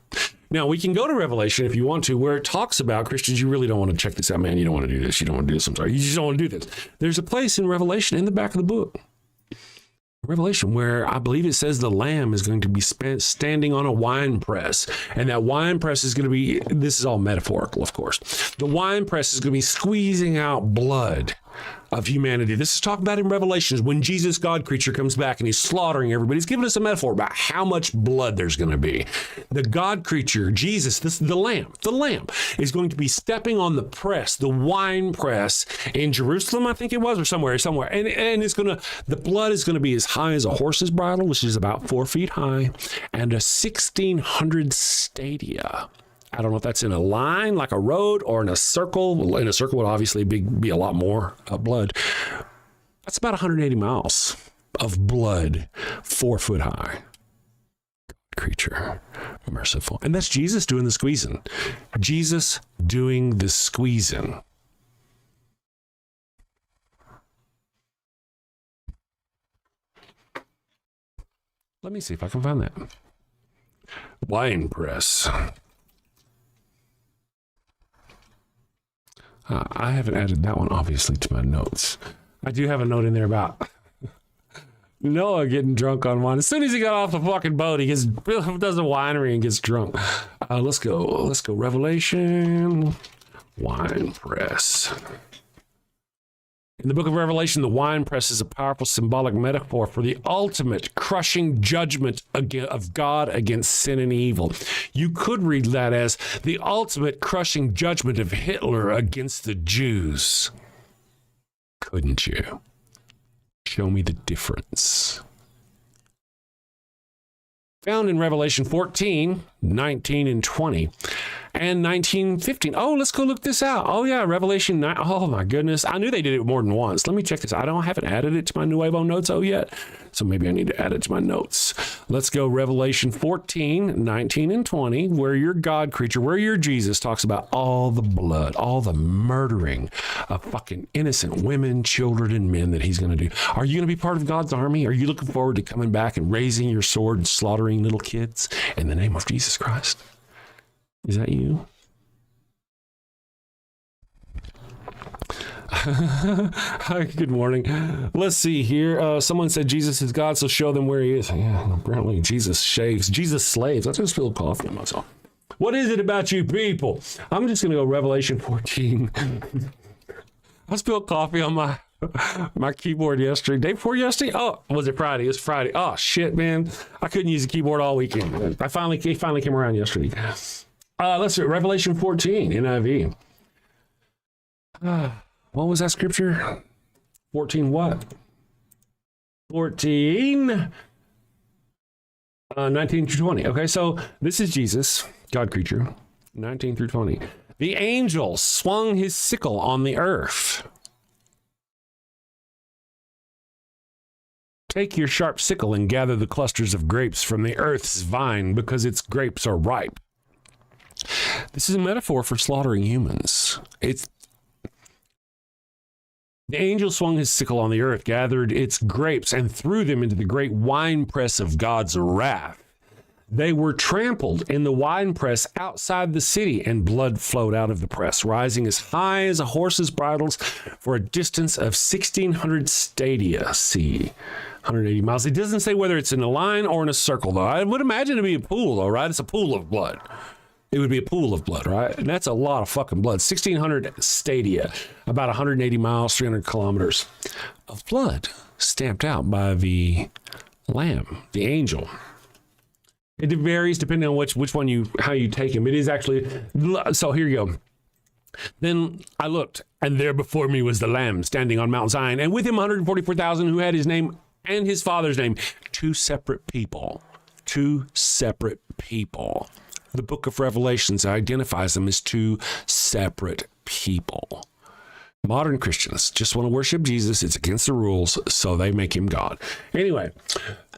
Now, we can go to Revelation if you want to, where it talks about Christians. You really don't want to check this out, man. You don't want to do this. You don't want to do this. I'm sorry. You just don't want to do this. There's a place in Revelation in the back of the book, Revelation, where I believe it says the Lamb is going to be standing on a wine press. And that wine press is going to be, this is all metaphorical, of course. The wine press is going to be squeezing out blood of humanity. This is talked about in Revelations when Jesus, God creature, comes back and he's slaughtering everybody. He's giving us a metaphor about how much blood there's going to be. The God creature, Jesus, the Lamb is going to be stepping on the press, the wine press in Jerusalem, I think it was, or somewhere. And it's going to, the blood is going to be as high as a horse's bridle, which is about 4 feet high, and a 1,600 stadia. I don't know if that's in a line like a road or in a circle. In a circle would obviously be a lot more blood. That's about 180 miles of blood, 4 foot high. Creature, merciful. And that's Jesus doing the squeezing. Jesus doing the squeezing. Let me see if I can find that. Wine press. I haven't added that one, obviously, to my notes. I do have a note in there about Noah getting drunk on wine. As soon as he got off the fucking boat, he does a winery and gets drunk. Let's go. Revelation, wine press. In the book of Revelation, the wine press is a powerful symbolic metaphor for the ultimate crushing judgment of God against sin and evil. You could read that as the ultimate crushing judgment of Hitler against the Jews. Couldn't you? Show me the difference. Found in Revelation 14, 19, and 20. And 1915. Oh, let's go look this out. Oh, yeah, Revelation 9. Oh, my goodness. I knew they did it more than once. Let me check this. I haven't added it to my Nuevo Notes yet, so maybe I need to add it to my notes. Let's go Revelation 14, 19, and 20, where your God creature, where your Jesus talks about all the blood, all the murdering of fucking innocent women, children, and men that he's going to do. Are you going to be part of God's army? Are you looking forward to coming back and raising your sword and slaughtering little kids in the name of Jesus Christ? Is that you? Hi, good morning. Let's see here. Someone said Jesus is God, so show them where he is. Yeah, apparently Jesus shaves. Jesus slaves. I just spilled coffee on myself. What is it about you people? I'm just going to go Revelation 14. I spilled coffee on my keyboard yesterday. Day before yesterday? Oh, was it Friday? It was Friday. Oh, shit, man. I couldn't use the keyboard all weekend. It finally came around yesterday. Let's see. Revelation 14, NIV. What was that scripture? 14 what? 14... 19 through 20. Okay, so this is Jesus, God creature, 19 through 20. The angel swung his sickle on the earth. Take your sharp sickle and gather the clusters of grapes from the earth's vine, because its grapes are ripe. This is a metaphor for slaughtering humans. The angel swung his sickle on the earth, gathered its grapes, and threw them into the great winepress of God's wrath. They were trampled in the winepress outside the city, and blood flowed out of the press, rising as high as a horse's bridles for a distance of 1,600 stadia. See, 180 miles. It doesn't say whether it's in a line or in a circle, though. I would imagine it'd be a pool, though, right? It's a pool of blood. It would be a pool of blood, right? And that's a lot of fucking blood. 1,600 stadia, about 180 miles, 300 kilometers of blood stamped out by the lamb, the angel. It varies depending on which one how you take him. It is actually, so here you go. Then I looked, and there before me was the lamb standing on Mount Zion, and with him 144,000 who had his name and his father's name. Two separate people. The book of Revelations identifies them as two separate people. Modern Christians just want to worship Jesus. It's against the rules, so they make him God. Anyway,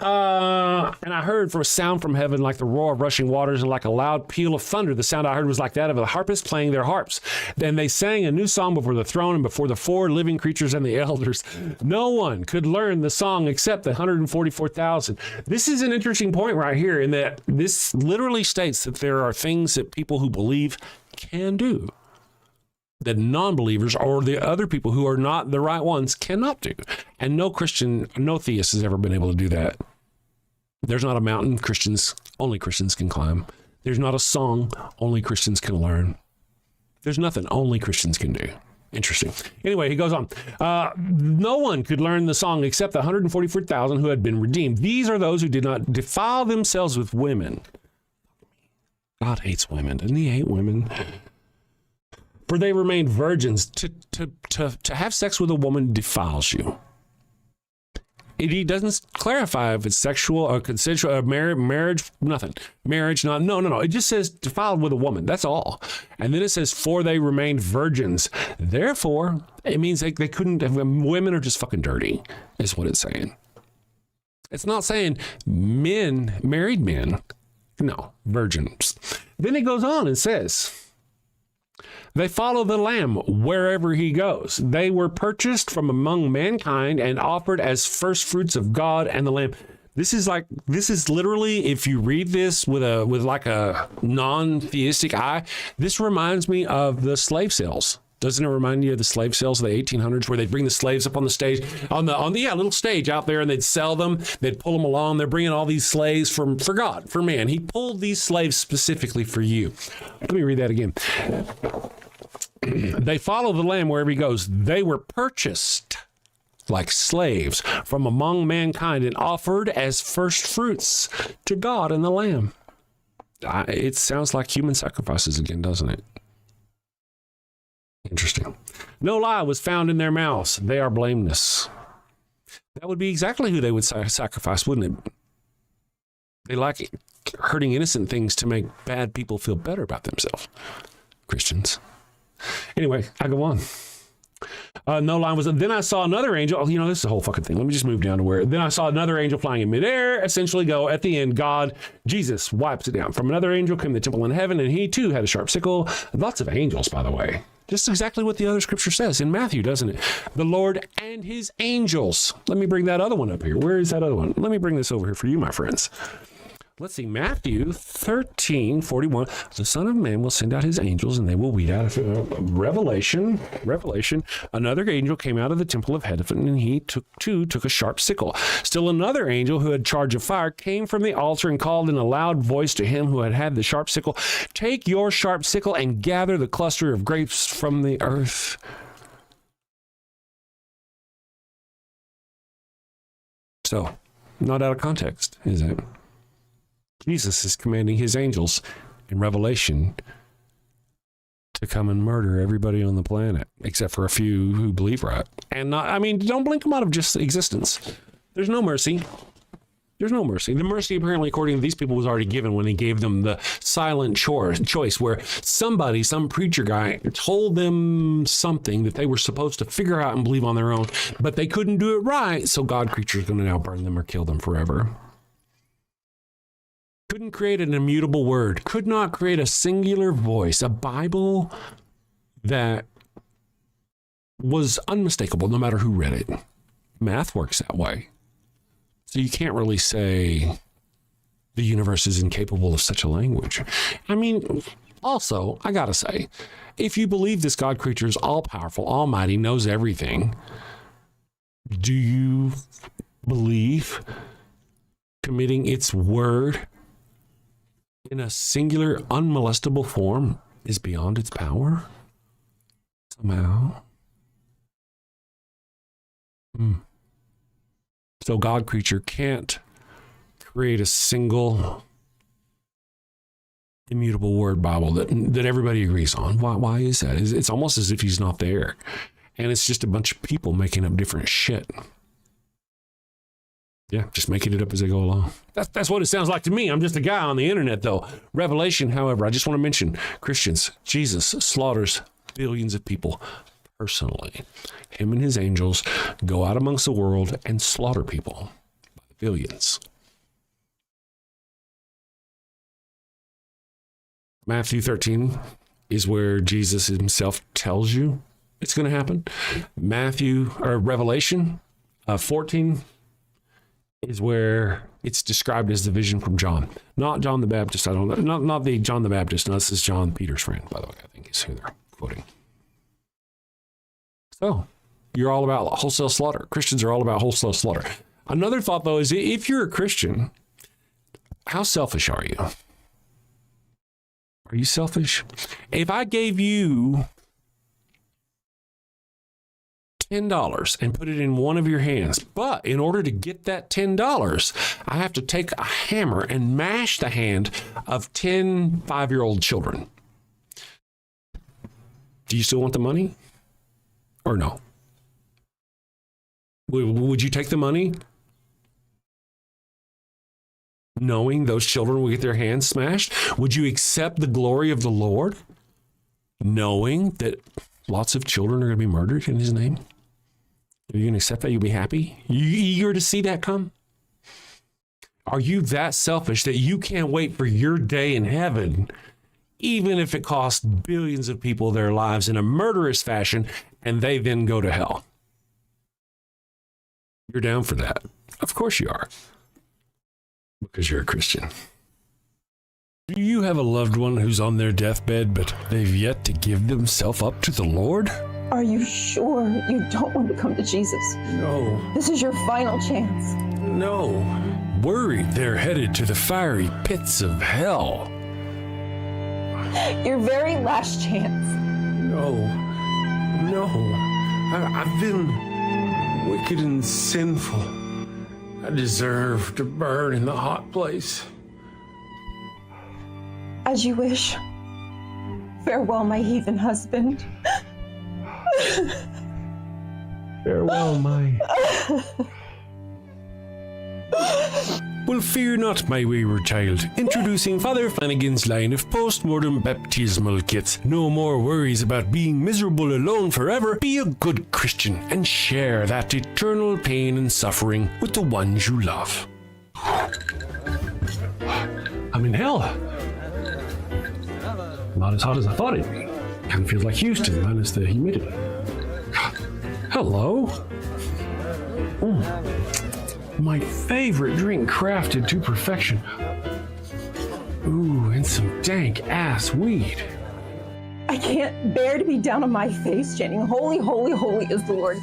and I heard from a sound from heaven like the roar of rushing waters and like a loud peal of thunder. The sound I heard was like that of a harpist playing their harps. Then they sang a new song before the throne and before the four living creatures and the elders. No one could learn the song except the 144,000. This is an interesting point right here, in that this literally states that there are things that people who believe can do that non-believers or the other people who are not the right ones cannot do. And no Christian, no theist has ever been able to do that. There's not a mountain only Christians can climb. There's not a song only Christians can learn. There's nothing only Christians can do. Interesting. Anyway, he goes on. No one could learn the song except the 144,000 who had been redeemed. These are those who did not defile themselves with women. God hates women. Doesn't he hate women? For they remained virgins. To have sex with a woman defiles you. He doesn't clarify if it's sexual or consensual or marriage, nothing. Marriage, not, no. It just says defiled with a woman. That's all. And then it says, for they remained virgins. Therefore, it means they couldn't, women are just fucking dirty, is what it's saying. It's not saying married men. No, virgins. Then it goes on and says, they follow the Lamb wherever he goes. They were purchased from among mankind and offered as first fruits of God and the Lamb. This is literally, if you read this with like a non-theistic eye, this reminds me of the slave sales. Doesn't it remind you of the slave sales of the 1800s, where they'd bring the slaves up on the stage, on the little stage out there, and they'd sell them, they'd pull them along. They're bringing all these slaves for God, for man. He pulled these slaves specifically for you. Let me read that again. They follow the Lamb wherever he goes. They were purchased like slaves from among mankind and offered as first fruits to God and the Lamb. It sounds like human sacrifices again, doesn't it? Interesting. No lie was found in their mouths. They are blameless. That would be exactly who they would sacrifice, wouldn't it? They like hurting innocent things to make bad people feel better about themselves. Christians. Anyway, I go on. No line was. Then I saw another angel. This is the whole fucking thing. Let me just move down to where. Then I saw another angel flying in midair. Essentially, go at the end. God, Jesus wipes it down. From another angel came the temple in heaven, and he too had a sharp sickle. Lots of angels, by the way. Just exactly what the other scripture says in Matthew, doesn't it? The Lord and his angels. Let me bring that other one up here. Where is that other one? Let me bring this over here for you, my friends. Let's see, Matthew 13:41. The Son of Man will send out his angels, and they will weed out. Revelation. Another angel came out of the temple of heaven, and he took a sharp sickle. Still another angel who had charge of fire came from the altar and called in a loud voice to him who had the sharp sickle, "Take your sharp sickle and gather the cluster of grapes from the earth." So, not out of context, is it? Jesus is commanding his angels in Revelation to come and murder everybody on the planet, except for a few who believe right. And don't blink them out of just existence. There's no mercy. There's no mercy. The mercy, apparently, according to these people, was already given when he gave them the silent choice where somebody, some preacher guy, told them something that they were supposed to figure out and believe on their own, but they couldn't do it right, so God creature is going to now burn them or kill them forever. Couldn't create an immutable word, could not create a singular voice, a Bible that was unmistakable no matter who read it. Math works that way. So you can't really say the universe is incapable of such a language. Also, I gotta say, if you believe this God creature is all-powerful, almighty, knows everything, do you believe committing its word in a singular, unmolestable form is beyond its power? Somehow. So God creature can't create a single immutable word Bible that everybody agrees on. Why is that? It's almost as if he's not there. And it's just a bunch of people making up different shit. Yeah, just making it up as they go along. That's what it sounds like to me. I'm just a guy on the internet, though. Revelation, however, I just want to mention Christians. Jesus slaughters billions of people personally. Him and his angels go out amongst the world and slaughter people by the billions. Matthew 13 is where Jesus himself tells you it's going to happen. Revelation 14 is where it's described as the vision from John. Not John the Baptist. I don't know. Not the John the Baptist. No, this is John Peter's friend, by the way. I think is who they're quoting. So, you're all about wholesale slaughter. Christians are all about wholesale slaughter. Another thought, though, is if you're a Christian, how selfish are you? Are you selfish? If I gave you $10 and put it in one of your hands, but in order to get that $10, I have to take a hammer and mash the hand of 10 5-year-old children. Do you still want the money? Or no? Would you take the money knowing those children will get their hands smashed? Would you accept the glory of the Lord knowing that lots of children are going to be murdered in his name? Are you going to accept that? You'll be happy? You eager to see that come? Are you that selfish that you can't wait for your day in heaven, even if it costs billions of people their lives in a murderous fashion, and they then go to hell? You're down for that. Of course you are. Because you're a Christian. Do you have a loved one who's on their deathbed, but they've yet to give themselves up to the Lord? Are you sure you don't want to come to Jesus? No. This is your final chance. No. Worried they're headed to the fiery pits of hell. Your very last chance. No. I've been wicked and sinful. I deserve to burn in the hot place. As you wish. Farewell, my heathen husband. Farewell, my... Well, fear not, my wayward child. Introducing Father Flanagan's line of post-mortem baptismal kits. No more worries about being miserable alone forever. Be a good Christian and share that eternal pain and suffering with the ones you love. I'm in hell. Not as hot as I thought it'd be. Kind of feels like Houston, minus the humidity. Hello. My favorite drink crafted to perfection. Ooh, and some dank ass weed. I can't bear to be down on my face chanting, holy, holy, holy is the Lord,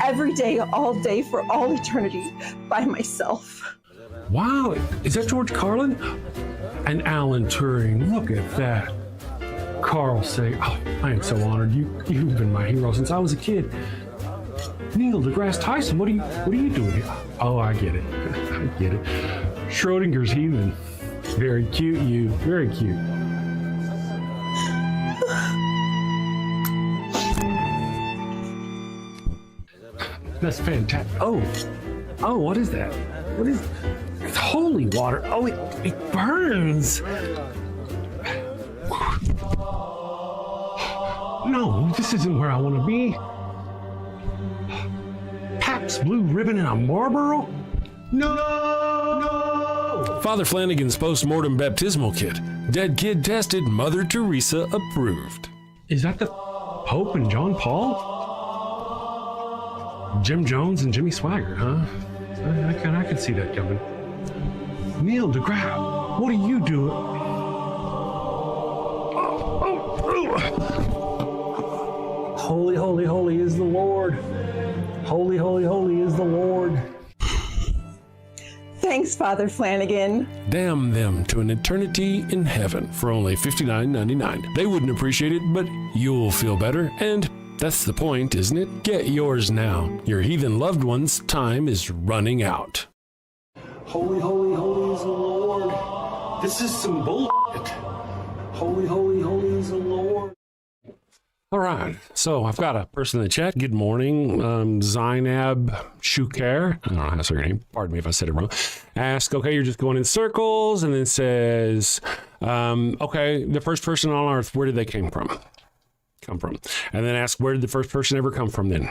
every day, all day, for all eternity, by myself. Wow, is that George Carlin? And Alan Turing, look at that. Carl Sagan, oh, I am so honored. You've been my hero since I was a kid. Neil deGrasse Tyson, what are you doing here? Oh, I get it. I get it. Schrodinger's heathen. Very cute, you. Very cute. That's fantastic. Oh, what is that? What is? It's holy water. Oh, it burns. No, this isn't where I want to be. Pabst Blue Ribbon and a Marlboro? No! Father Flanagan's post-mortem baptismal kit. Dead kid tested, Mother Teresa approved. Is that the Pope and John Paul? Jim Jones and Jimmy Swaggart, huh? I can see that coming. Neil deGrasse, what are you doing? Holy, holy, holy is the Lord. Holy, holy, holy is the Lord. Thanks, Father Flanagan. Damn them to an eternity in heaven for only $59.99. They wouldn't appreciate it, but you'll feel better, and that's the point, isn't it? Get yours now. Your heathen loved one's time is running out. Holy, holy, holy is the Lord. This is some bullshit. Holy, holy, holy is the Lord. All right, so I've got a person in the chat. Good morning, Zainab Shuker. I don't know how to say your name. Pardon me if I said it wrong. Ask, okay, you're just going in circles, and then says, okay, the first person on Earth, where did they come from? And then ask, where did the first person ever come from then?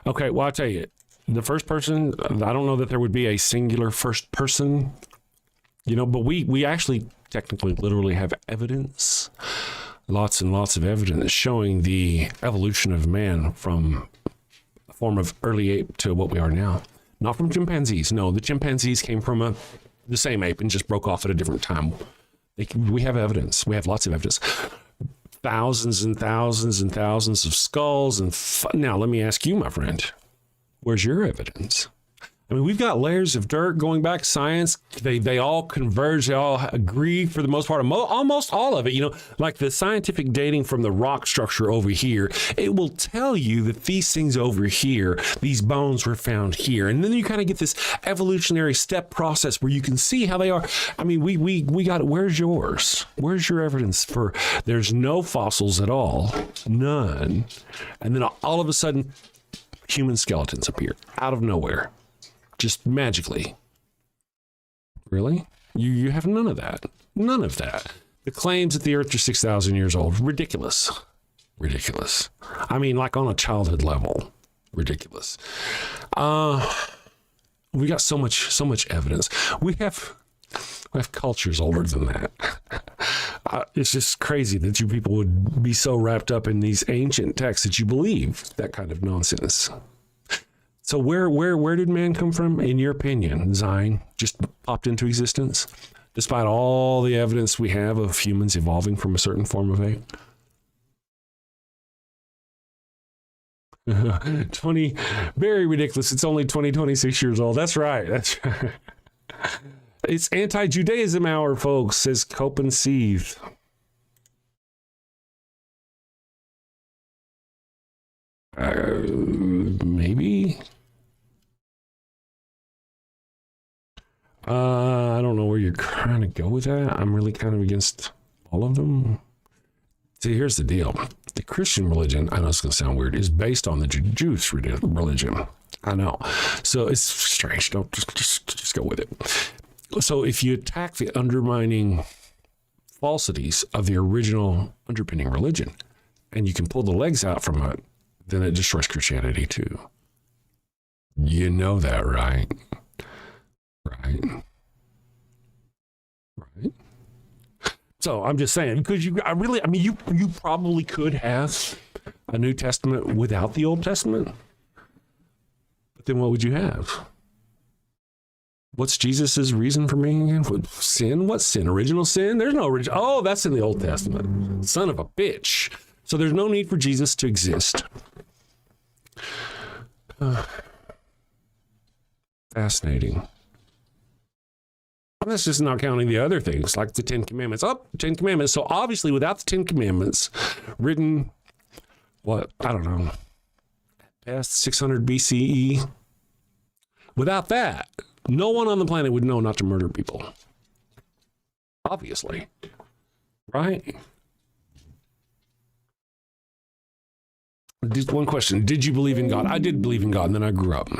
Okay, well, I'll tell you, the first person, I don't know that there would be a singular first person, but we actually technically literally have evidence. Lots and lots of evidence showing the evolution of man from a form of early ape to what we are now. Not from chimpanzees. No, the chimpanzees came from the same ape and just broke off at a different time. We have evidence. We have lots of evidence. Thousands and thousands and thousands of skulls. Now, let me ask you, my friend, where's your evidence? I mean, we've got layers of dirt going back to science. They all converge. They all agree for the most part, almost all of it. Like the scientific dating from the rock structure over here, it will tell you that these things over here, these bones were found here. And then you kind of get this evolutionary step process where you can see how they are. I mean, we got it. Where's yours? Where's your evidence for there's no fossils at all? None. And then all of a sudden, human skeletons appear out of nowhere. Just magically. Really? You have none of that. None of that. The claims that the Earth is 6,000 years old. Ridiculous. Ridiculous. I mean, like on a childhood level. Ridiculous. We got so much evidence. We have cultures older than that. It's just crazy that you people would be so wrapped up in these ancient texts that you believe that kind of nonsense. So where did man come from, in your opinion? Zine just popped into existence, despite all the evidence we have of humans evolving from a certain form of ape? 20, very ridiculous. It's only 26 years old. That's right. That's right. It's anti-Judaism hour, folks, says Copen Seethe. Maybe. I don't know where you're trying to go with that. I'm really kind of against all of them. See, here's the deal. The Christian religion, I know it's going to sound weird, is based on the Jewish religion. I know. So it's strange. Don't just go with it. So if you attack the undermining falsities of the original underpinning religion, and you can pull the legs out from it, then it destroys Christianity too. You know that, right? Right. So I'm just saying, because you probably could have a New Testament without the Old Testament. But then what would you have? What's Jesus's reason for being again? Sin? What sin? Original sin? There's no original. Oh, that's in the Old Testament. Son of a bitch. So there's no need for Jesus to exist. Fascinating. That's just not counting the other things, like the Ten Commandments. Oh, Ten Commandments. So obviously, without the Ten Commandments, written, what, I don't know, past 600 BCE, without that, no one on the planet would know not to murder people. Obviously. Right? Just one question. Did you believe in God? I did believe in God, and then I grew up.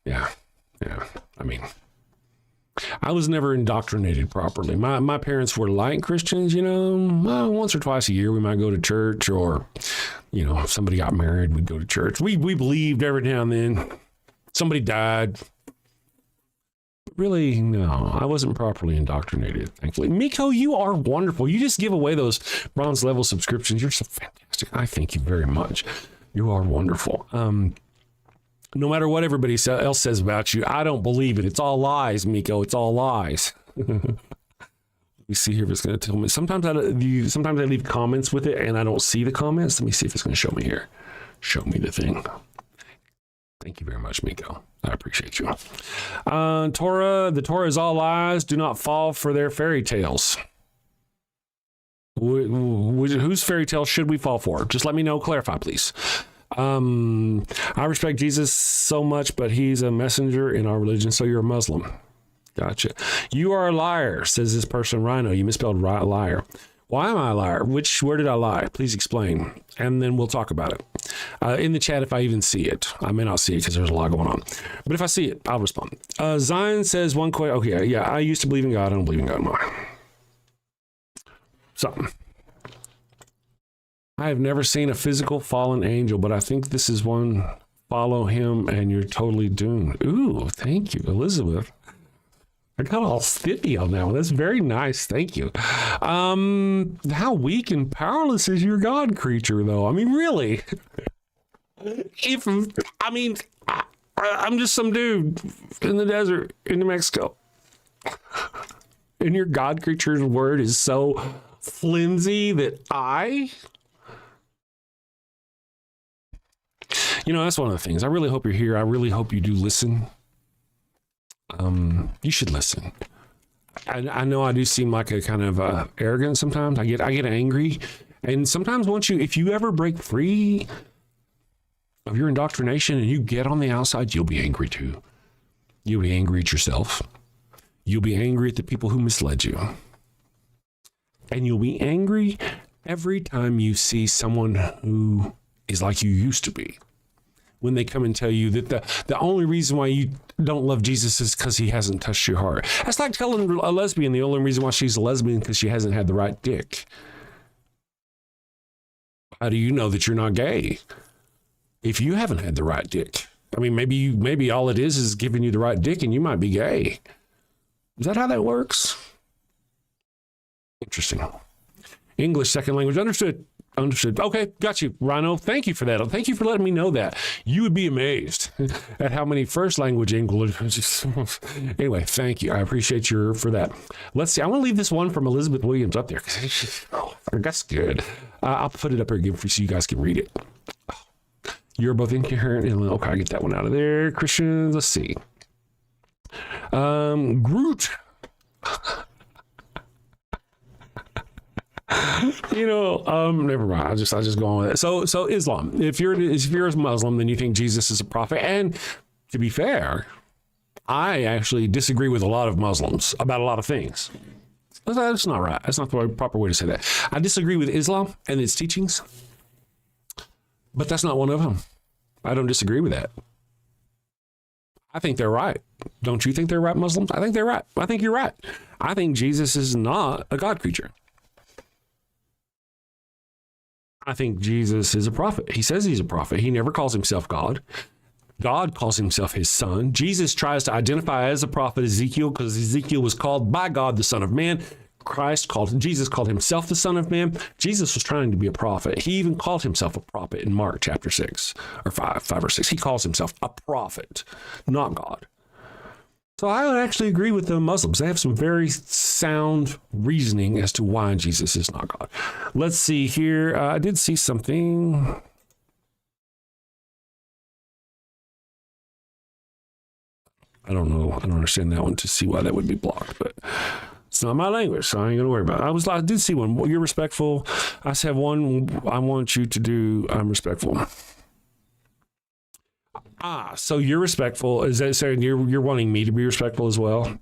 Yeah. I mean, I was never indoctrinated properly. My parents were light Christians, once or twice a year we might go to church, or, if somebody got married, we'd go to church. We believed every now and then. Somebody died. Really, no, I wasn't properly indoctrinated, thankfully. Miko, you are wonderful. You just give away those bronze level subscriptions. You're so fantastic. I thank you very much. You are wonderful. No matter what everybody else says about you, I don't believe it. It's all lies, Miko. It's all lies. Let me see here if it's going to tell me. Sometimes I leave comments with it and I don't see the comments. Let me see if it's going to show me here. Show me the thing. Thank you very much, Miko. I appreciate you. The Torah is all lies. Do not fall for their fairy tales. Whose fairy tale should we fall for? Just let me know. Clarify, please. I respect Jesus so much, but he's a messenger in our religion, so you're a Muslim. Gotcha. You are a liar, says this person, Rhino. You misspelled liar. Why am I a liar? Where did I lie? Please explain. And then we'll talk about it. In the chat, if I even see it. I may not see it because there's a lot going on. But if I see it, I'll respond. Zion says one question. Okay, yeah, I used to believe in God. I don't believe in God anymore. Something. I have never seen a physical fallen angel, but I think this is one. Follow him and you're totally doomed. Ooh, thank you, Elizabeth. I got all stiffy on that one. That's very nice. Thank you. How weak and powerless is your God creature, though? I mean, really? I'm just some dude in the desert in New Mexico. And your God creature's word is so flimsy that that's one of the things. I really hope you're here. I really hope you do listen. You should listen. I know I do seem like a kind of arrogant sometimes. I get angry. And sometimes if you ever break free of your indoctrination and you get on the outside, you'll be angry too. You'll be angry at yourself. You'll be angry at the people who misled you. And you'll be angry every time you see someone who is like you used to be. When they come and tell you that the only reason why you don't love Jesus is because he hasn't touched your heart. That's like telling a lesbian the only reason why she's a lesbian because she hasn't had the right dick. How do you know that you're not gay if you haven't had the right dick? I mean, maybe all it is giving you the right dick and you might be gay. Is that how that works? Interesting. English second language. Understood. Okay, got you, Rhino. Thank you for that. Thank you for letting me know that. You would be amazed at how many first language English. Anyway, thank you. I appreciate you for that. Let's see. I want to leave this one from Elizabeth Williams up there because that's good. I'll put it up here again so you guys can read it. You're both incoherent. Okay, I get that one out of there. Christians. Let's see. Groot. Never mind. I just go on with it. So Islam. If you're a Muslim, then you think Jesus is a prophet. And to be fair, I actually disagree with a lot of Muslims about a lot of things. That's not right. That's not the proper way to say that. I disagree with Islam and its teachings, but that's not one of them. I don't disagree with that. I think they're right. Don't you think they're right, Muslims? I think they're right. I think you're right. I think Jesus is not a God creature. I think Jesus is a prophet. He says he's a prophet. He never calls himself God. God calls himself his son. Jesus tries to identify as a prophet Ezekiel because Ezekiel was called by God the Son of Man. Jesus called himself the Son of Man. Jesus was trying to be a prophet. He even called himself a prophet in Mark chapter 6 or 5 or 6. He calls himself a prophet, not God. So I would actually agree with the Muslims. They have some very sound reasoning as to why Jesus is not God. Let's see here. I did see something. I don't know. I don't understand that one to see why that would be blocked, but it's not my language, so I ain't gonna worry about it. I did see one. You're respectful. I said one. I want you to do. I'm respectful. So you're respectful. Is that saying you're wanting me to be respectful as well?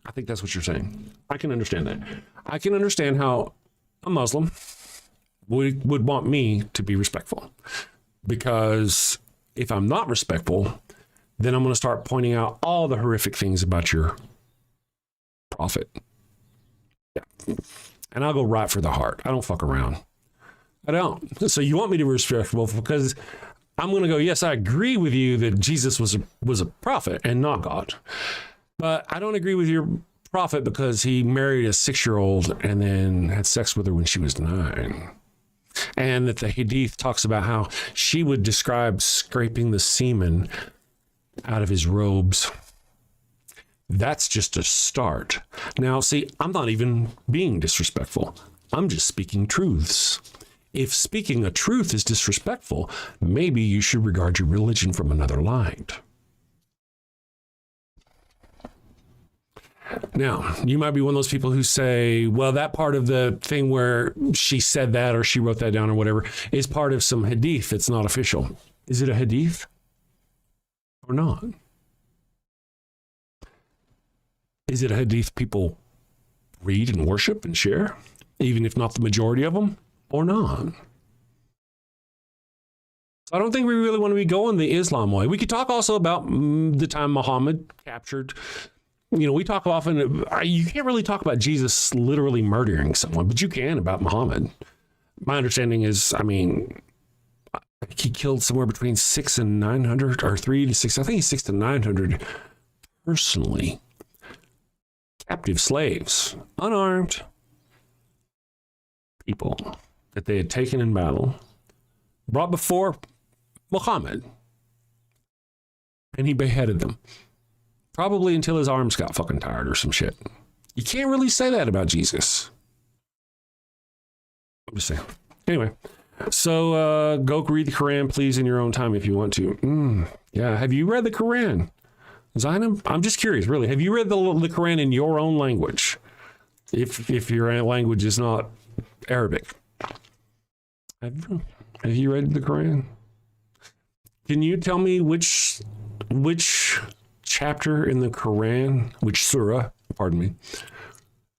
I think that's what you're saying. I can understand that. I can understand how a Muslim would want me to be respectful, because if I'm not respectful, then I'm going to start pointing out all the horrific things about your prophet. Yeah. And I'll go right for the heart. I don't fuck around. I don't. So you want me to be respectful because I'm going to go, yes, I agree with you that Jesus was a prophet and not God. But I don't agree with your prophet because he married a 6-year-old and then had sex with her when she was 9. And that the Hadith talks about how she would describe scraping the semen out of his robes. That's just a start. Now, see, I'm not even being disrespectful. I'm just speaking truths. If speaking a truth is disrespectful, maybe you should regard your religion from another light. Now, you might be one of those people who say, well, that part of the thing where she said that or she wrote that down or whatever is part of some hadith. It's not official. Is it a hadith or not? Is it a hadith people read and worship and share, even if not the majority of them, or not? I don't think we really want to be going the Islam way. We could talk also about the time Muhammad captured. You know, we talk often, you can't really talk about Jesus literally murdering someone, but you can about Muhammad. My understanding is, I mean, he killed somewhere between 6 and 900, or 3 to 6, I think he's 6 to 900 personally. Captive slaves, unarmed people that they had taken in battle, brought before Muhammad, and he beheaded them. Probably until his arms got fucking tired or some shit. You can't really say that about Jesus. I'm just saying. Anyway, so go read the Quran, please, in your own time if you want to. Yeah, have you read the Quran? Zainab? I'm just curious, really. Have you read the Quran in your own language? If your language is not Arabic. Have you read the Quran? Can you tell me which chapter in the Quran, which surah, pardon me,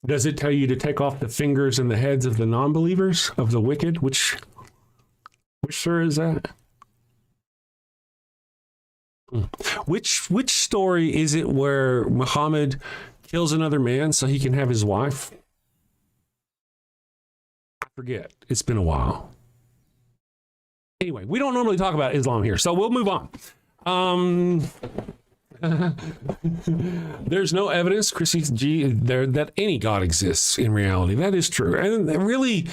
does it tell you to take off the fingers and the heads of the non-believers, of the wicked? Which surah is that? Which story is it where Muhammad kills another man so he can have his wife? I forget. It's been a while. Anyway, we don't normally talk about Islam here, so we'll move on. There's no evidence, Chrissy G, there that any God exists in reality. That is true. And really,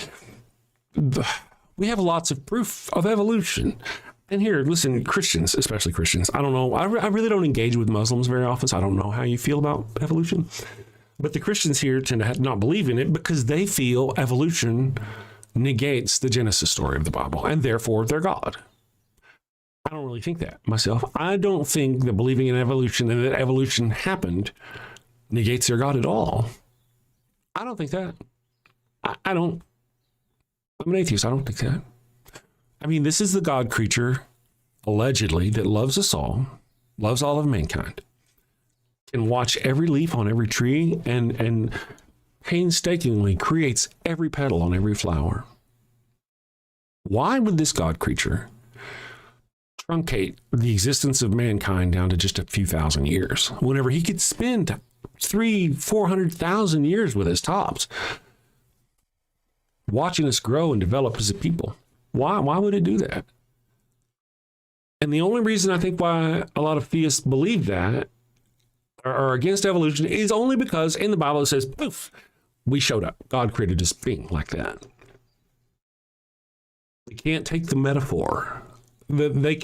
we have lots of proof of evolution. And here, listen, Christians, especially Christians, I don't know. I really don't engage with Muslims very often, so I don't know how you feel about evolution. But the Christians here tend to not believe in it because they feel evolution negates the Genesis story of the Bible, and therefore they're God. I don't really think that myself. I don't think that believing in evolution and that evolution happened negates their God at all. I don't think that. I don't. I'm an atheist. I don't think that. I mean, this is the God creature, allegedly, that loves us all, loves all of mankind, can watch every leaf on every tree, and painstakingly creates every petal on every flower. Why would this God creature truncate the existence of mankind down to just a few thousand years whenever he could spend 300,000-400,000 years with us tops watching us grow and develop as a people? Why would it do that? And the only reason I think why a lot of theists believe that or are against evolution is only because in the Bible it says, poof, We showed up. God created this being like that. They can't take the metaphor. They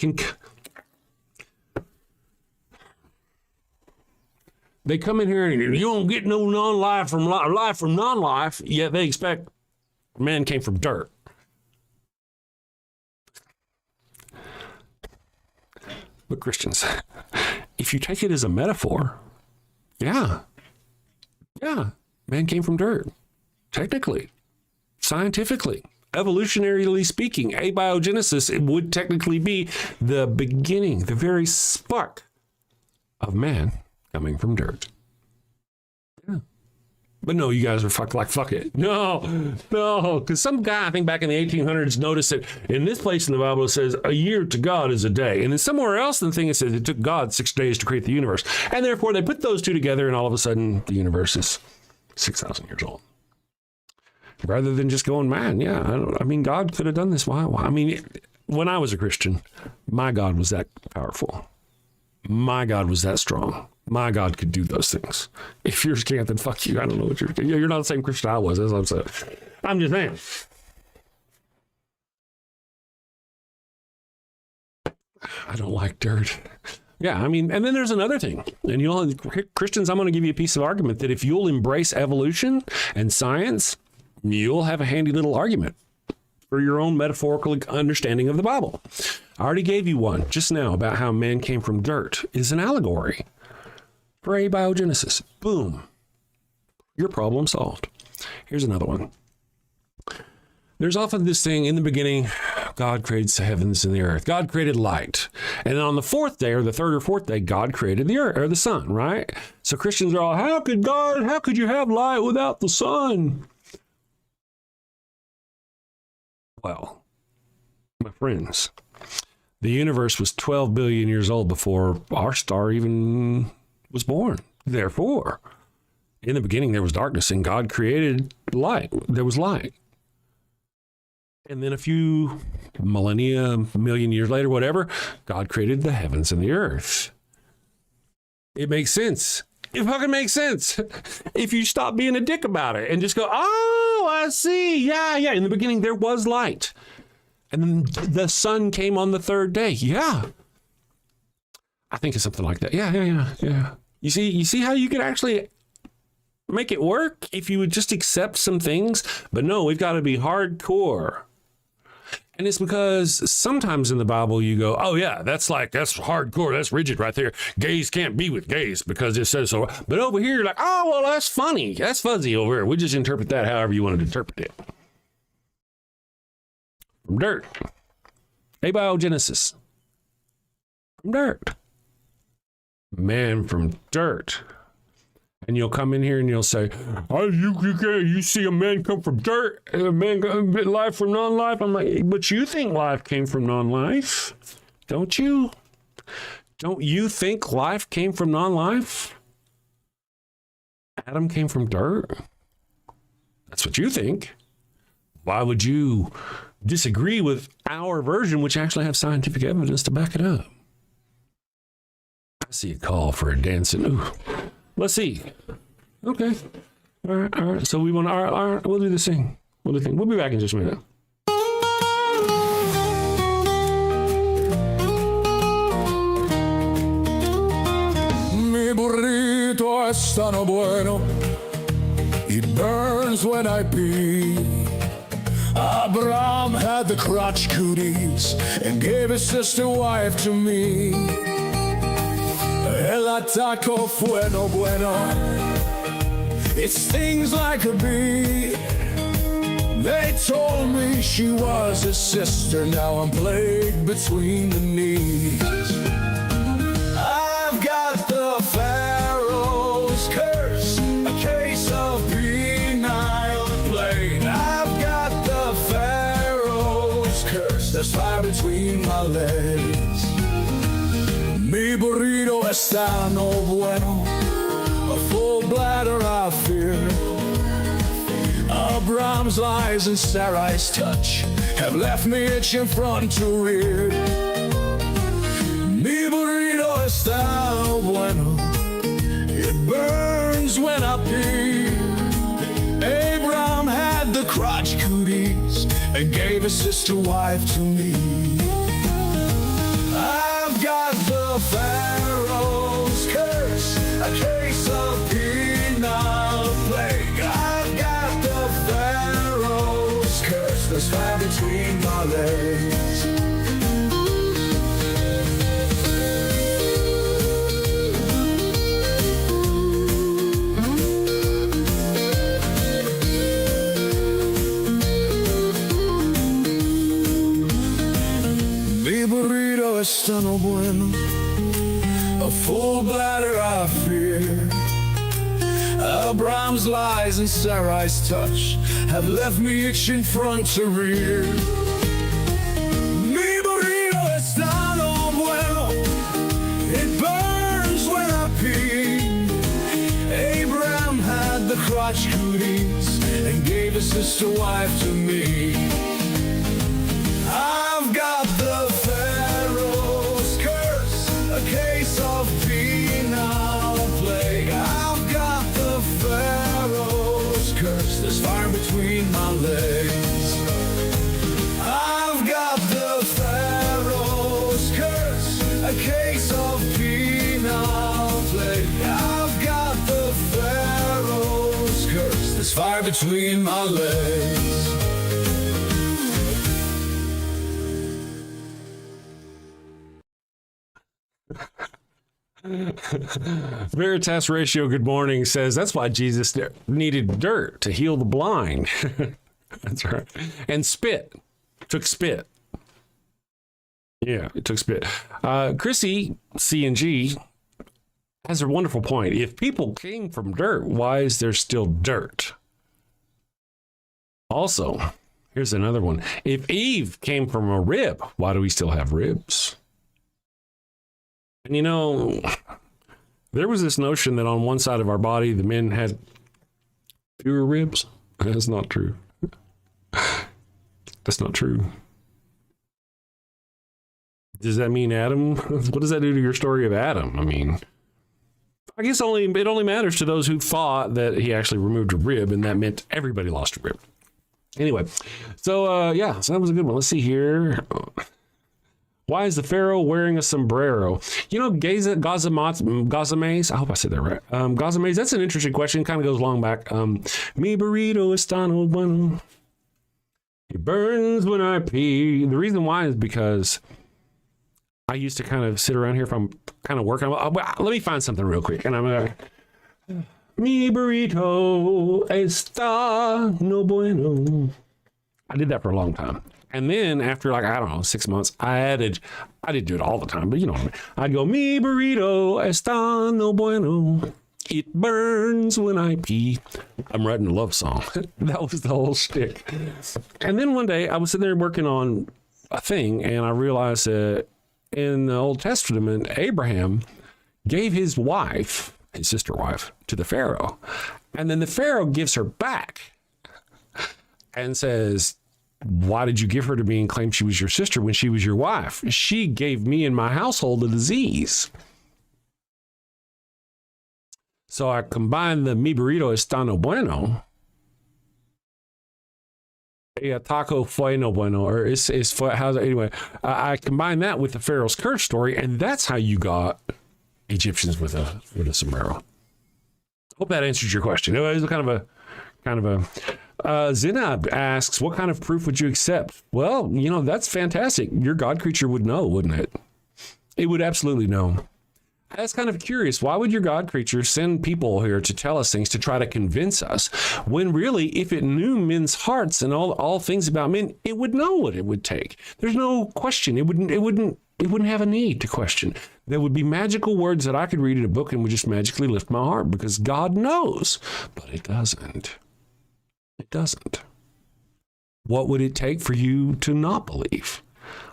come in here and you don't get no non-life from life from non-life, yet they expect man came from dirt. But Christians, if you take it as a metaphor, yeah, man came from dirt. Technically, scientifically, evolutionarily speaking, abiogenesis, it would technically be the beginning, the very spark of man coming from dirt. Yeah. But no, you guys are fuck it. No, because some guy, I think back in the 1800s, noticed that in this place in the Bible, it says a year to God is a day. And then somewhere else in the thing, it says it took God 6 days to create the universe. And therefore, they put those two together, and all of a sudden, the universe is 6,000 years old. Rather than just going, man, yeah, I mean, God could have done this. Why? I mean, when I was a Christian, my God was that powerful. My God was that strong. My God could do those things. If yours can't, then fuck you. I don't know what you're not the same Christian I was. That's what I'm saying. I'm just saying. I don't like dirt. Yeah, I mean, and then there's another thing. And you'll, Christians, I'm going to give you a piece of argument that if you'll embrace evolution and science, you'll have a handy little argument for your own metaphorical understanding of the Bible. I already gave you one just now about how man came from dirt is an allegory for abiogenesis. Boom. Your problem solved. Here's another one. There's often this thing in the beginning, God creates the heavens and the earth. God created light. And on the fourth day, or the third or fourth day, God created the earth or the sun, right? So Christians are all, how could you have light without the sun? Well, my friends, the universe was 12 billion years old before our star even was born. Therefore, in the beginning, there was darkness and God created light. There was light. And then a few millennia, million years later, whatever, God created the heavens and the earth. It makes sense. It fucking makes sense. If you stop being a dick about it and just go, oh, I see. Yeah. In the beginning, there was light. And then the sun came on the third day. Yeah. I think it's something like that. Yeah. You see how you could actually make it work if you would just accept some things? But no, we've got to be hardcore. And it's because sometimes in the Bible you go, oh yeah, that's hardcore, that's rigid right there. Gays can't be with gays because it says so. But over here you're like, oh, well, that's funny. That's fuzzy over here. We just interpret that however you want to interpret it. From dirt. Abiogenesis. From dirt. Man from dirt. And you'll come in here and you'll say, oh, you see a man come from dirt, a man life from non-life. I'm like, but you think life came from non-life, don't you? Don't you think life came from non-life? Adam came from dirt. That's what you think. Why would you disagree with our version, which actually have scientific evidence to back it up? I see a call for a dancing. Ooh. Let's see. Okay. All right. So we want to, all right, we'll do this thing. We'll be back in just a minute. Mi burrito es tan bueno. It burns when I pee. Abraham had the crotch cooties and gave his sister wife to me. El ataco bueno. It stings like a bee. They told me she was his sister. Now I'm plagued between the knees. I've got the Pharaoh's curse, a case of penile plague. I've got the Pharaoh's curse. There's fire between my legs. Mi burrito está no bueno, a full bladder I fear. Abraham's lies and Sarai's touch have left me itching front to rear. Mi burrito está no bueno, it burns when I pee. a sister wife to me. I've got the Pharaoh's curse, a case of penal plague. I've got the Pharaoh's curse, there's fire between my legs. Mi burrito está no bueno, a full bladder I fear. Abraham's lies and Sarai's touch have left me itching front to rear. Mi burrito está no bueno, it burns when I pee. Abraham had the crotch cooties and gave his sister wife to me. I've got the Pharaoh's curse, a case of penal plague. I've got the Pharaoh's curse, there's fire between my legs. I've got the Pharaoh's curse, a case of penal plague. I've got the Pharaoh's curse, there's fire between my legs. Veritas Ratio, good morning, says that's why Jesus needed dirt to heal the blind. That's right. And spit. Took spit. Yeah, it took spit. Chrissy, C&G, has a wonderful point. If people came from dirt, why is there still dirt? Also, here's another one. If Eve came from a rib, why do we still have ribs? And you know, there was this notion that on one side of our body, the men had fewer ribs. That's not true. That's not true. Does that mean Adam? What does that do to your story of Adam? I mean, I guess it only matters to those who thought that he actually removed a rib, and that meant everybody lost a rib. Anyway, so yeah, so that was a good one. Let's see here. Why is the Pharaoh wearing a sombrero? You know, Gazamaze, I hope I said that right. Gazamaze, that's an interesting question. Kind of goes long back. Mi burrito está no bueno. It burns when I pee. The reason why is because I used to kind of sit around here if I'm kind of working. Let me find something real quick. And I'm going to... Mi burrito está no bueno. I did that for a long time. And then after, like, I don't know, 6 months, I didn't do it all the time, but you know what I mean. I'd go, mi burrito está no bueno. It burns when I pee. I'm writing a love song. That was the whole shtick. And then one day I was sitting there working on a thing, and I realized that in the Old Testament, Abraham gave his wife, his sister wife, to the Pharaoh. And then the Pharaoh gives her back and says, why did you give her to me and claim she was your sister when she was your wife? She gave me and my household a disease. So I combined the mi burrito está no bueno. Taco fue no bueno, or how's it? Anyway, I combined that with the Pharaoh's curse story, and that's how you got Egyptians with a sombrero. Hope that answers your question. It was kind of a Zinab asks, what kind of proof would you accept? Well, you know, that's fantastic. Your God creature would know, wouldn't it? It would absolutely know. That's kind of curious. Why would your God creature send people here to tell us things, to try to convince us, when really, if it knew men's hearts and all things about men, it would know what it would take. There's no question. It wouldn't have a need to question. There would be magical words that I could read in a book and would just magically lift my heart because God knows, but it doesn't. It doesn't. What would it take for you to not believe?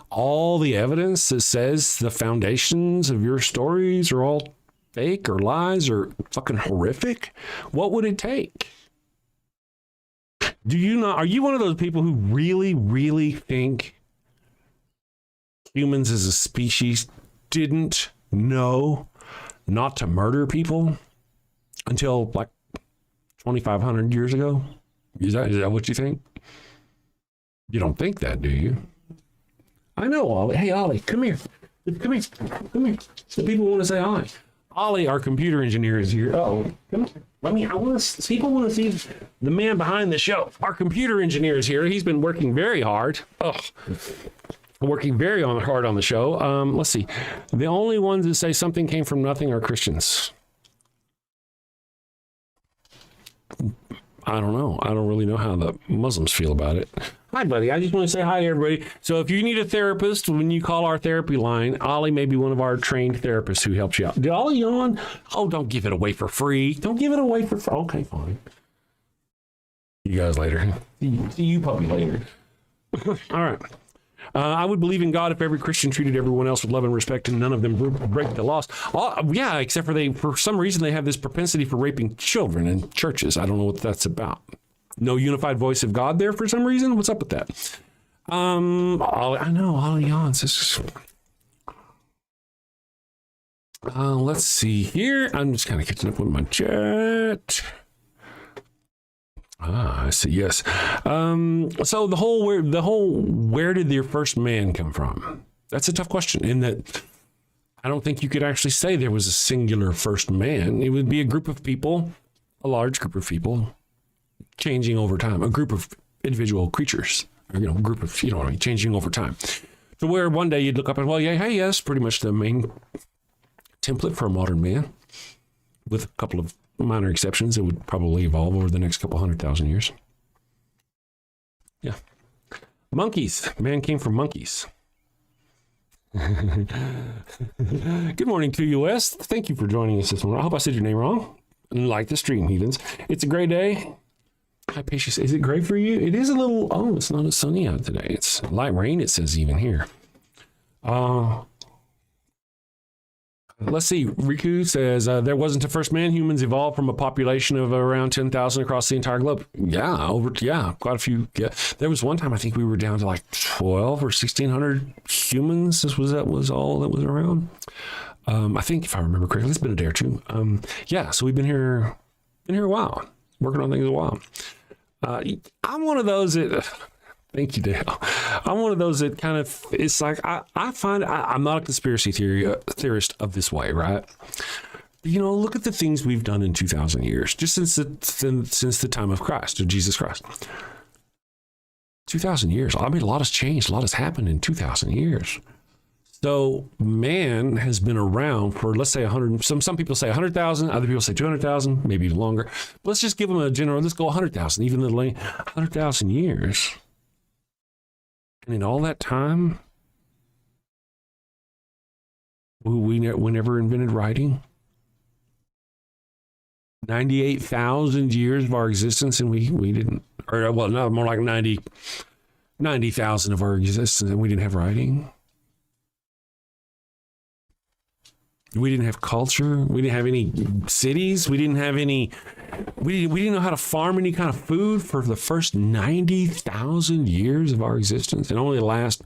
All the evidence that says the foundations of your stories are all fake or lies or fucking horrific? What would it take? Are you one of those people who really, really think humans as a species didn't know not to murder people until like 2,500 years ago? Is that what you think? You don't think that, do you? I know, Ollie. Hey, Ollie, come here. Come here. Come here. The people want to say hi. Ollie, our computer engineer, is here. Oh, come on. People want to see the man behind the show. Our computer engineer is here. He's been working very hard. Working very hard on the show. Let's see. The only ones that say something came from nothing are Christians. I don't know. I don't really know how the Muslims feel about it. Hi, buddy. I just want to say hi to everybody. So if you need a therapist, when you call our therapy line, Ollie may be one of our trained therapists who helps you out. Did Ollie yawn? Oh, don't give it away for free. Don't give it away for free. Okay, fine. See you guys later. See you puppy later. All right. I would believe in God if every Christian treated everyone else with love and respect and none of them break the laws. Yeah, except for some reason, they have this propensity for raping children in churches. I don't know what that's about. No unified voice of God there for some reason? What's up with that? I know, Ollie yawns. Let's see here. I'm just kind of catching up with my chat. I see. Yes. So the whole where did your first man come from? That's a tough question. In that, I don't think you could actually say there was a singular first man. It would be a group of people, a large group of people, changing over time. A group of individual creatures, group of changing over time. To where one day you'd look up and yes, pretty much the main template for a modern man, with a couple of minor exceptions. It would probably evolve over the next couple 100,000 years. Yeah. Monkeys. Man came from monkeys. Good morning to you, Wes. Thank you for joining us this morning. I hope I said your name wrong. Like the stream, heathens. It's a gray day. Hi, Patience. Is it gray for you? It is a little... Oh, it's not as sunny out today. It's light rain, it says even here. Let's see. Riku says, there wasn't a first man. Humans evolved from a population of around 10,000 across the entire globe. Yeah, quite a few. Yeah. There was one time I think we were down to like 12 or 1,600 humans. That was all that was around. I think if I remember correctly, it's been a day or two. So we've been here a while, working on things a while. I'm one of those that... Thank you, Dale. I'm one of those that kind of, it's like, I find, I'm not a conspiracy theorist of this way, right? Look at the things we've done in 2,000 years, just since the time of Christ, of Jesus Christ. 2,000 years. I mean, a lot has changed. A lot has happened in 2,000 years. So man has been around for, let's say 100, some people say 100,000, other people say 200,000, maybe even longer. But let's just give them a general, let's go 100,000, even the 100,000 years. And in all that time, we never invented writing. 98,000 years of our existence, and we didn't, or well, no, more like 90,000 of our existence, and we didn't have writing. We didn't have culture. We didn't have any cities. We didn't know how to farm any kind of food for the first 90,000 years of our existence. And only the last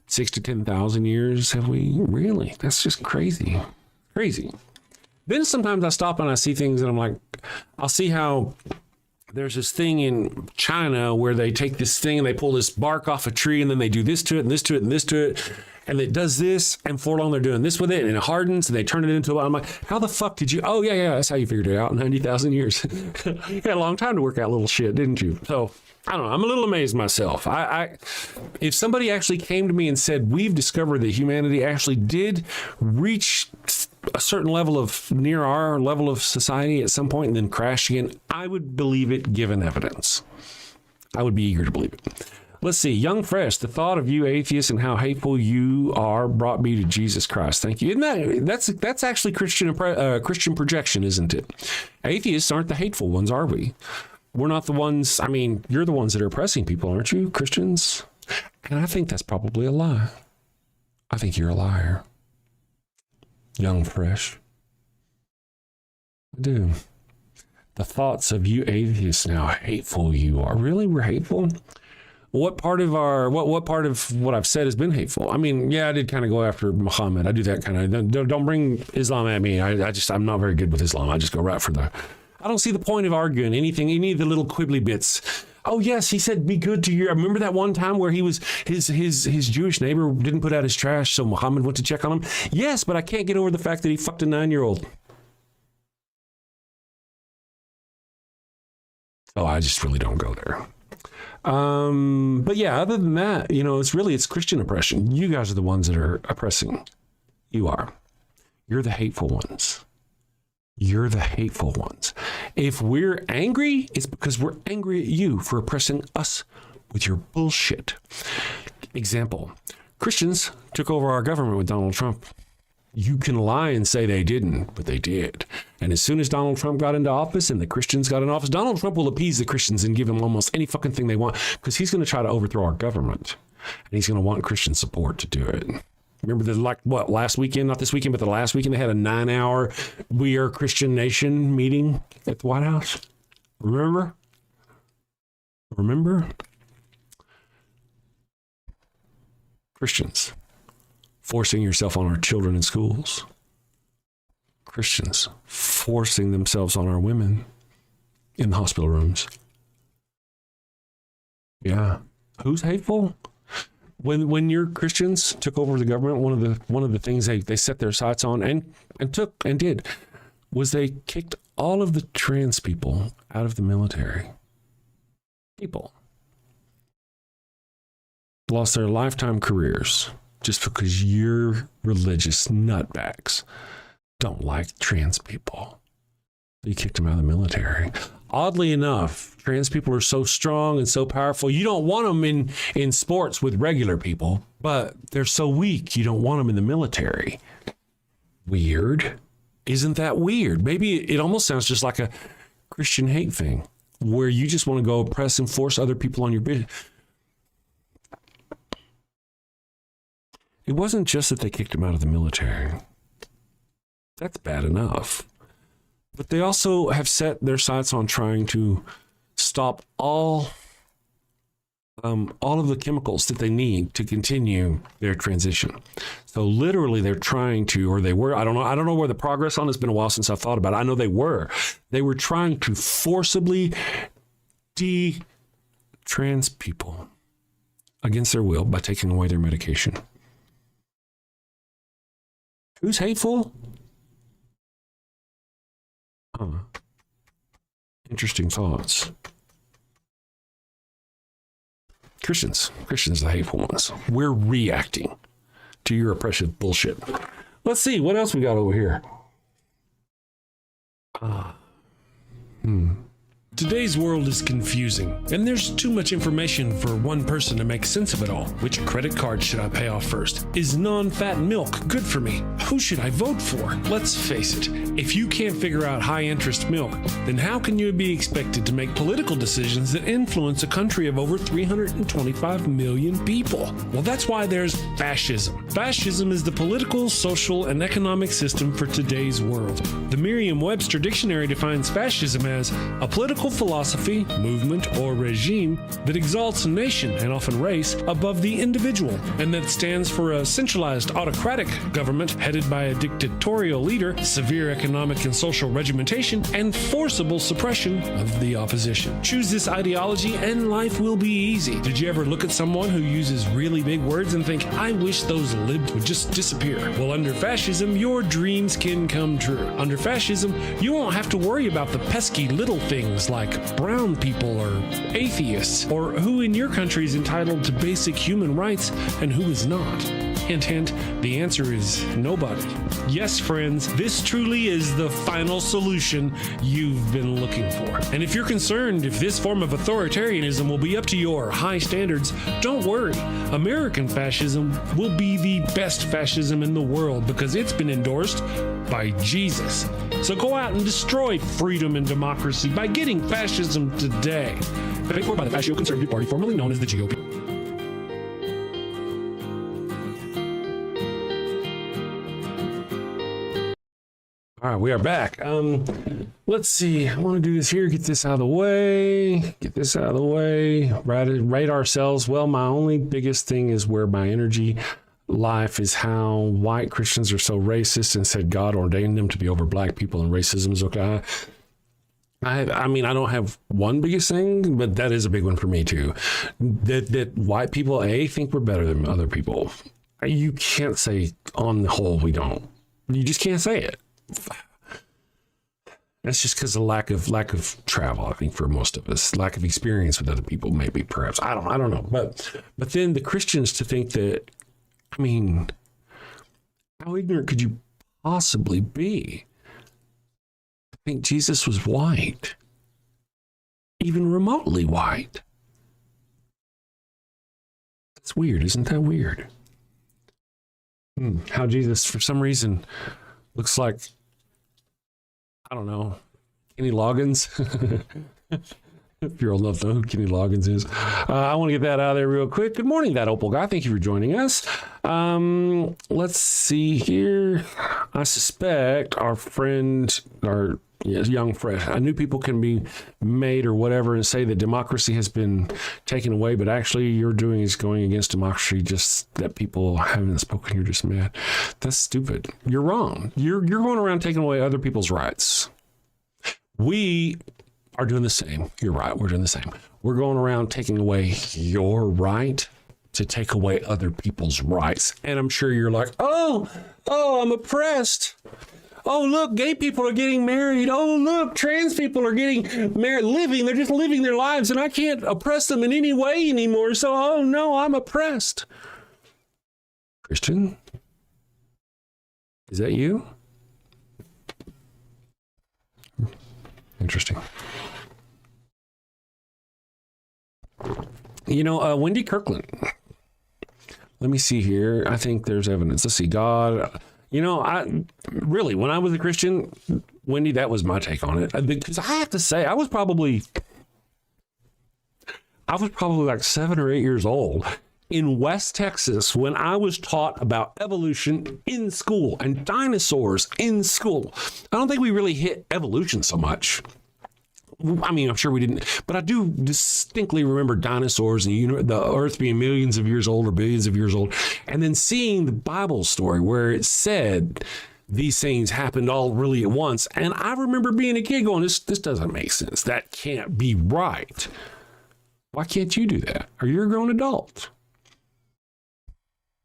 6,000 to 10,000 years have we really. That's just crazy. Crazy. Then sometimes I stop and I see things and I'm like, I'll see how there's this thing in China where they take this thing and they pull this bark off a tree and then they do this to it and this to it and this to it. And it does this, and for long they're doing this with it, and it hardens, and they turn it into I'm like, how the fuck did you? Oh, yeah, that's how you figured it out in 90,000 years. You had a long time to work out little shit, didn't you? So, I don't know. I'm a little amazed myself. If somebody actually came to me and said, we've discovered that humanity actually did reach a certain level of near our level of society at some point and then crash again, I would believe it given evidence. I would be eager to believe it. Let's see. Young Fresh, the thought of you atheists and how hateful you are brought me to Jesus Christ. Thank you. That's actually Christian projection, isn't it? Atheists aren't the hateful ones, are we? We're not the ones. I mean, you're the ones that are oppressing people, aren't you, Christians? And I think that's probably a lie. I think you're a liar. Young Fresh. I do. The thoughts of you atheists and how hateful you are. Really? We're hateful? What part of what I've said has been hateful? I mean, yeah, I did kind of go after Muhammad. I do that kind of, don't bring Islam at me. I'm not very good with Islam. I just go right for I don't see the point of arguing any of the little quibbly bits. Oh yes, he said, "Be good to your." Remember that one time where he was his Jewish neighbor didn't put out his trash, so Muhammad went to check on him. Yes, but I can't get over the fact that he fucked a 9-year-old. Oh, I just really don't go there. But yeah, other than that, it's Christian oppression. You guys are the ones that are oppressing. You are. You're the hateful ones. You're the hateful ones. If we're angry, it's because we're angry at you for oppressing us with your bullshit. Example, Christians took over our government with Donald Trump. You can lie and say they didn't, but they did. And as soon as Donald Trump got into office and the Christians got in office, Donald Trump will appease the Christians and give them almost any fucking thing they want because he's going to try to overthrow our government. And he's going to want Christian support to do it. Remember last weekend, not this weekend, but the last weekend, they had a 9-hour We Are Christian Nation meeting at the White House. Remember? Christians forcing yourself on our children in schools. Christians forcing themselves on our women in the hospital rooms. Yeah. Who's hateful? When your Christians took over the government, one of the things they set their sights on and did was they kicked all of the trans people out of the military. People lost their lifetime careers just because your religious nutbags don't like trans people. You kicked them out of the military. Oddly enough, trans people are so strong and so powerful. You don't want them in sports with regular people, but they're so weak. You don't want them in the military. Weird. Isn't that weird? Maybe it almost sounds just like a Christian hate thing where you just want to go oppress and force other people on your business. It wasn't just that they kicked him out of the military. That's bad enough. But they also have set their sights on trying to stop all of the chemicals that they need to continue their transition. So literally they're trying to, or they were, I don't know where the progress on. It's been a while since I've thought about it. I know they were trying to forcibly trans people against their will by taking away their medication. Who's hateful? Interesting thoughts. Christians are the hateful ones. We're reacting to your oppressive bullshit. Let's see, what else we got over here? Today's world is confusing, and there's too much information for one person to make sense of it all. Which credit card should I pay off first? Is non-fat milk good for me? Who should I vote for? Let's face it, if you can't figure out high-interest milk, then how can you be expected to make political decisions that influence a country of over 325 million people? Well, that's why there's fascism. Fascism is the political, social, and economic system for today's world. The Merriam-Webster Dictionary defines fascism as a political philosophy, movement, or regime that exalts a nation, and often race, above the individual, and that stands for a centralized autocratic government headed by a dictatorial leader, severe economic and social regimentation, and forcible suppression of the opposition. Choose this ideology and life will be easy. Did you ever look at someone who uses really big words and think, I wish those libs would just disappear? Well, under fascism, your dreams can come true. Under fascism, you won't have to worry about the pesky little things like brown people or atheists, or who in your country is entitled to basic human rights and who is not. Hint, hint, the answer is nobody. Yes, friends, this truly is the final solution you've been looking for. And if you're concerned if this form of authoritarianism will be up to your high standards, don't worry. American fascism will be the best fascism in the world because it's been endorsed by Jesus. So go out and destroy freedom and democracy by getting fascism today. Paid for by the Fascio-Conservative Party, formerly known as the GOP. All right, we are back. Let's see. I want to do this here. Get this out of the way. Rate ourselves. Well, my only biggest thing is where my energy life is how white Christians are so racist and said God ordained them to be over black people and racism is okay. I mean, I don't have one biggest thing, but that is a big one for me too. That white people, think we're better than other people. You can't say on the whole we don't. You just can't say it. That's just because of lack of travel, I think, for most of us, lack of experience with other people, maybe, perhaps. I don't know. But then the Christians to think that, I mean, how ignorant could you possibly be? I think Jesus was white, even remotely white. That's weird. Isn't that weird? How Jesus, for some reason, looks like, I don't know, Kenny Loggins. If you're old enough to know who Kenny Loggins is. I want to get that out of there real quick. Good morning, that Opal guy. Thank you for joining us. Let's see here. I suspect our friend, our young friend, new people can be made or whatever and say that democracy has been taken away, but actually you're doing is going against democracy, just that people haven't spoken. You're just mad. That's stupid. You're wrong. You're going around taking away other people's rights. We are doing the same. You're right. We're doing the same. We're going around taking away your right to take away other people's rights. And I'm sure you're like, oh, I'm oppressed. Oh, look, gay people are getting married. Oh, look, trans people are getting married, they're just living their lives, and I can't oppress them in any way anymore. So, oh no, I'm oppressed. Christian, is that you? Interesting. You know, Wendy Kirkland. Let me see here. I think there's evidence. Let's see. God. You know, when I was a Christian, Wendy, that was my take on it. Because I have to say, I was probably like 7 or 8 years old in West Texas when I was taught about evolution in school and dinosaurs in school. I don't think we really hit evolution so much. I mean, I'm sure we didn't, but I do distinctly remember dinosaurs and the Earth being millions of years old or billions of years old, and then seeing the Bible story where it said these things happened all really at once. And I remember being a kid going, this doesn't make sense. That can't be right. Why can't you do that? Or you're a grown adult.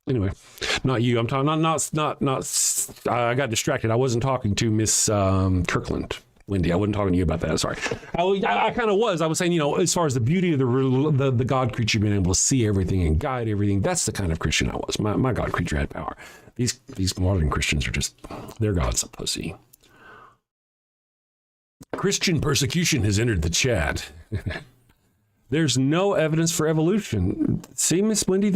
Anyway, not you. I'm talking not. I got distracted. I wasn't talking to Miss Kirkland. Wendy, I wasn't talking to you about that. Sorry. I kind of was. I was saying, as far as the beauty of the God creature being able to see everything and guide everything, that's the kind of Christian I was. My God creature had power. These modern Christians are just, their God's a pussy. Christian persecution has entered the chat. There's no evidence for evolution. See, Miss Wendy,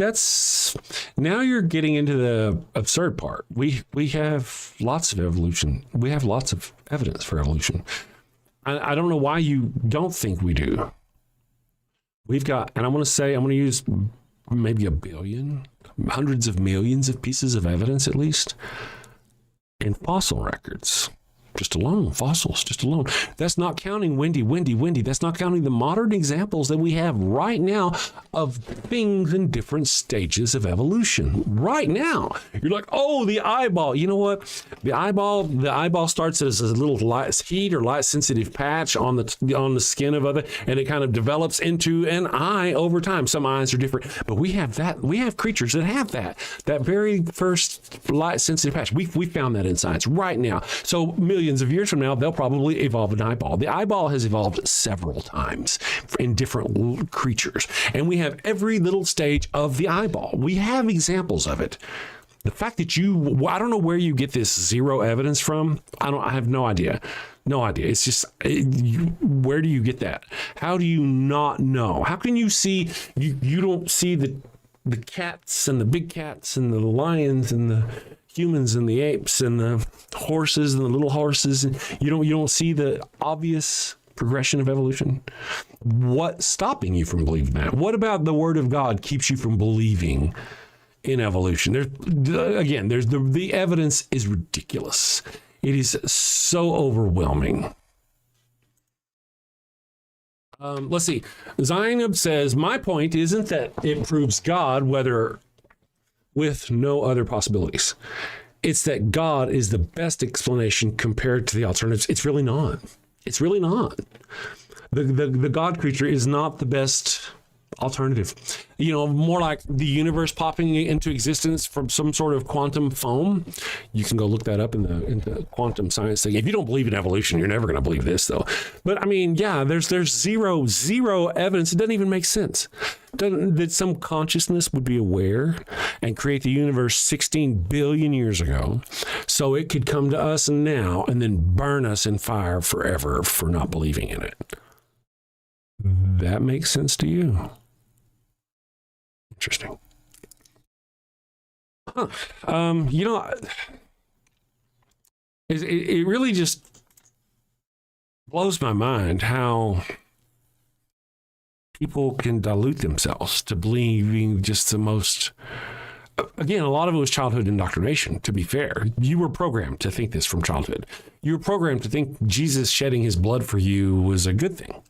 now you're getting into the absurd part. We have lots of evolution. We have lots of evidence for evolution. I don't know why you don't think we do. We've got, and I'm going to use maybe 1 billion, hundreds of millions of pieces of evidence at least in fossil records. Fossils, just alone. That's not counting Wendy. That's not counting the modern examples that we have right now of things in different stages of evolution. Right now, you're like, oh, the eyeball. You know what? The eyeball starts as a little heat or light sensitive patch on the skin of it, and it kind of develops into an eye over time. Some eyes are different, but we have that. We have creatures that have that very first light sensitive patch. We found that in science right now. So millions of years from now, they'll probably evolve an eyeball. The eyeball has evolved several times in different creatures, and we have every little stage of the eyeball. We have examples of it. The fact that I don't know where you get this zero evidence from. I have no idea. No idea. It's just, where do you get that? How do you not know? How can you see, you don't see the cats and the big cats and the lions and the humans and the apes and the horses and the little horses. You don't see the obvious progression of evolution. What's stopping you from believing that? What about the Word of God keeps you from believing in evolution? The evidence is ridiculous. It is so overwhelming. Let's see. Zainab says, my point isn't that it proves God with no other possibilities. It's that God is the best explanation compared to the alternatives. It's really not. It's really not. The God creature is not the best alternative. You know, more like the universe popping into existence from some sort of quantum foam. You can go look that up in the quantum science thing. If you don't believe in evolution, you're never going to believe this, though. But I mean, yeah, there's zero evidence. It doesn't even make sense that some consciousness would be aware and create the universe 16 billion years ago, so it could come to us now and then burn us in fire forever for not believing in it. That makes sense to you? Interesting. Huh. You know, it really just blows my mind how people can dilute themselves to believing just the most. Again, a lot of it was childhood indoctrination, to be fair. You were programmed to think this from childhood. You were programmed to think Jesus shedding his blood for you was a good thing.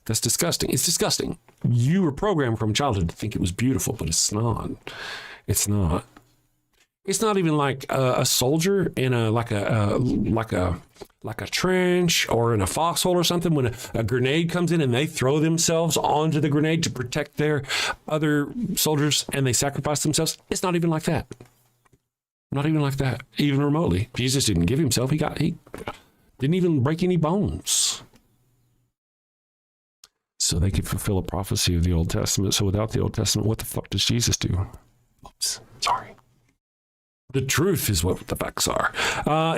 That's disgusting. It's disgusting. You were programmed from childhood to think it was beautiful, but it's not. It's not. It's not even like a soldier in like a trench or in a foxhole or something. When a grenade comes in and they throw themselves onto the grenade to protect their other soldiers and they sacrifice themselves. It's not even like that. Not even like that, even remotely. Jesus didn't give himself. He didn't even break any bones. So they could fulfill a prophecy of the Old Testament. So without the Old Testament, what the fuck does Jesus do? Oops, sorry. The truth is what the facts are.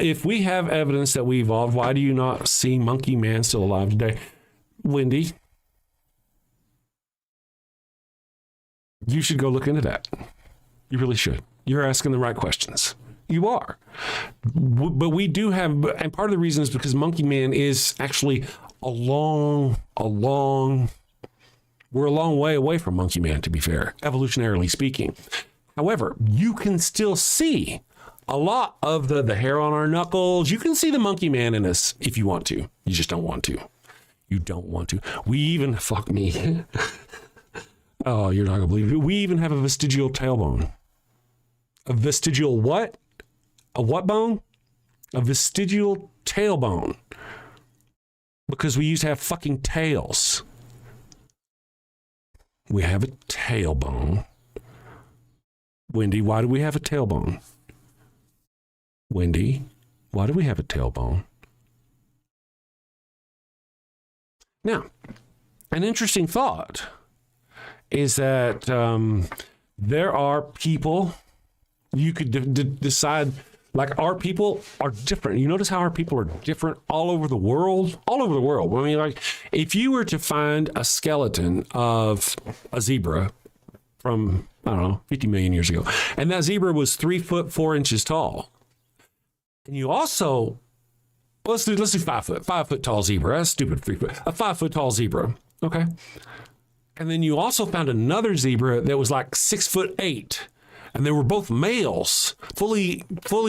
If we have evidence that we evolved, why do you not see Monkey Man still alive today? Wendy, you should go look into that. You really should. You're asking the right questions. You are. But we do have, and part of the reason is because Monkey Man is actually we're a long way away from Monkey Man, to be fair, evolutionarily speaking. However, you can still see a lot of the hair on our knuckles. You can see the Monkey Man in us if you want to. You just don't want to. You don't want to. We even, fuck me. Oh, you're not going to believe it. We even have a vestigial tailbone. A vestigial what? A what bone? A vestigial tailbone. Because we used to have fucking tails. We have a tailbone. Wendy, why do we have a tailbone? Wendy, why do we have a tailbone? Now, an interesting thought is that there are people, you could decide, like our people are different. You notice how our people are different all over the world? All over the world. I mean, like, if you were to find a skeleton of a zebra from, I don't know, 50 million years ago, and that zebra was 3 foot 4 inches tall, and you also, let's do 5 foot, 5 foot tall zebra. That's stupid, 3 foot. A 5 foot tall zebra, okay? And then you also found another zebra that was like 6'8", and they were both males, fully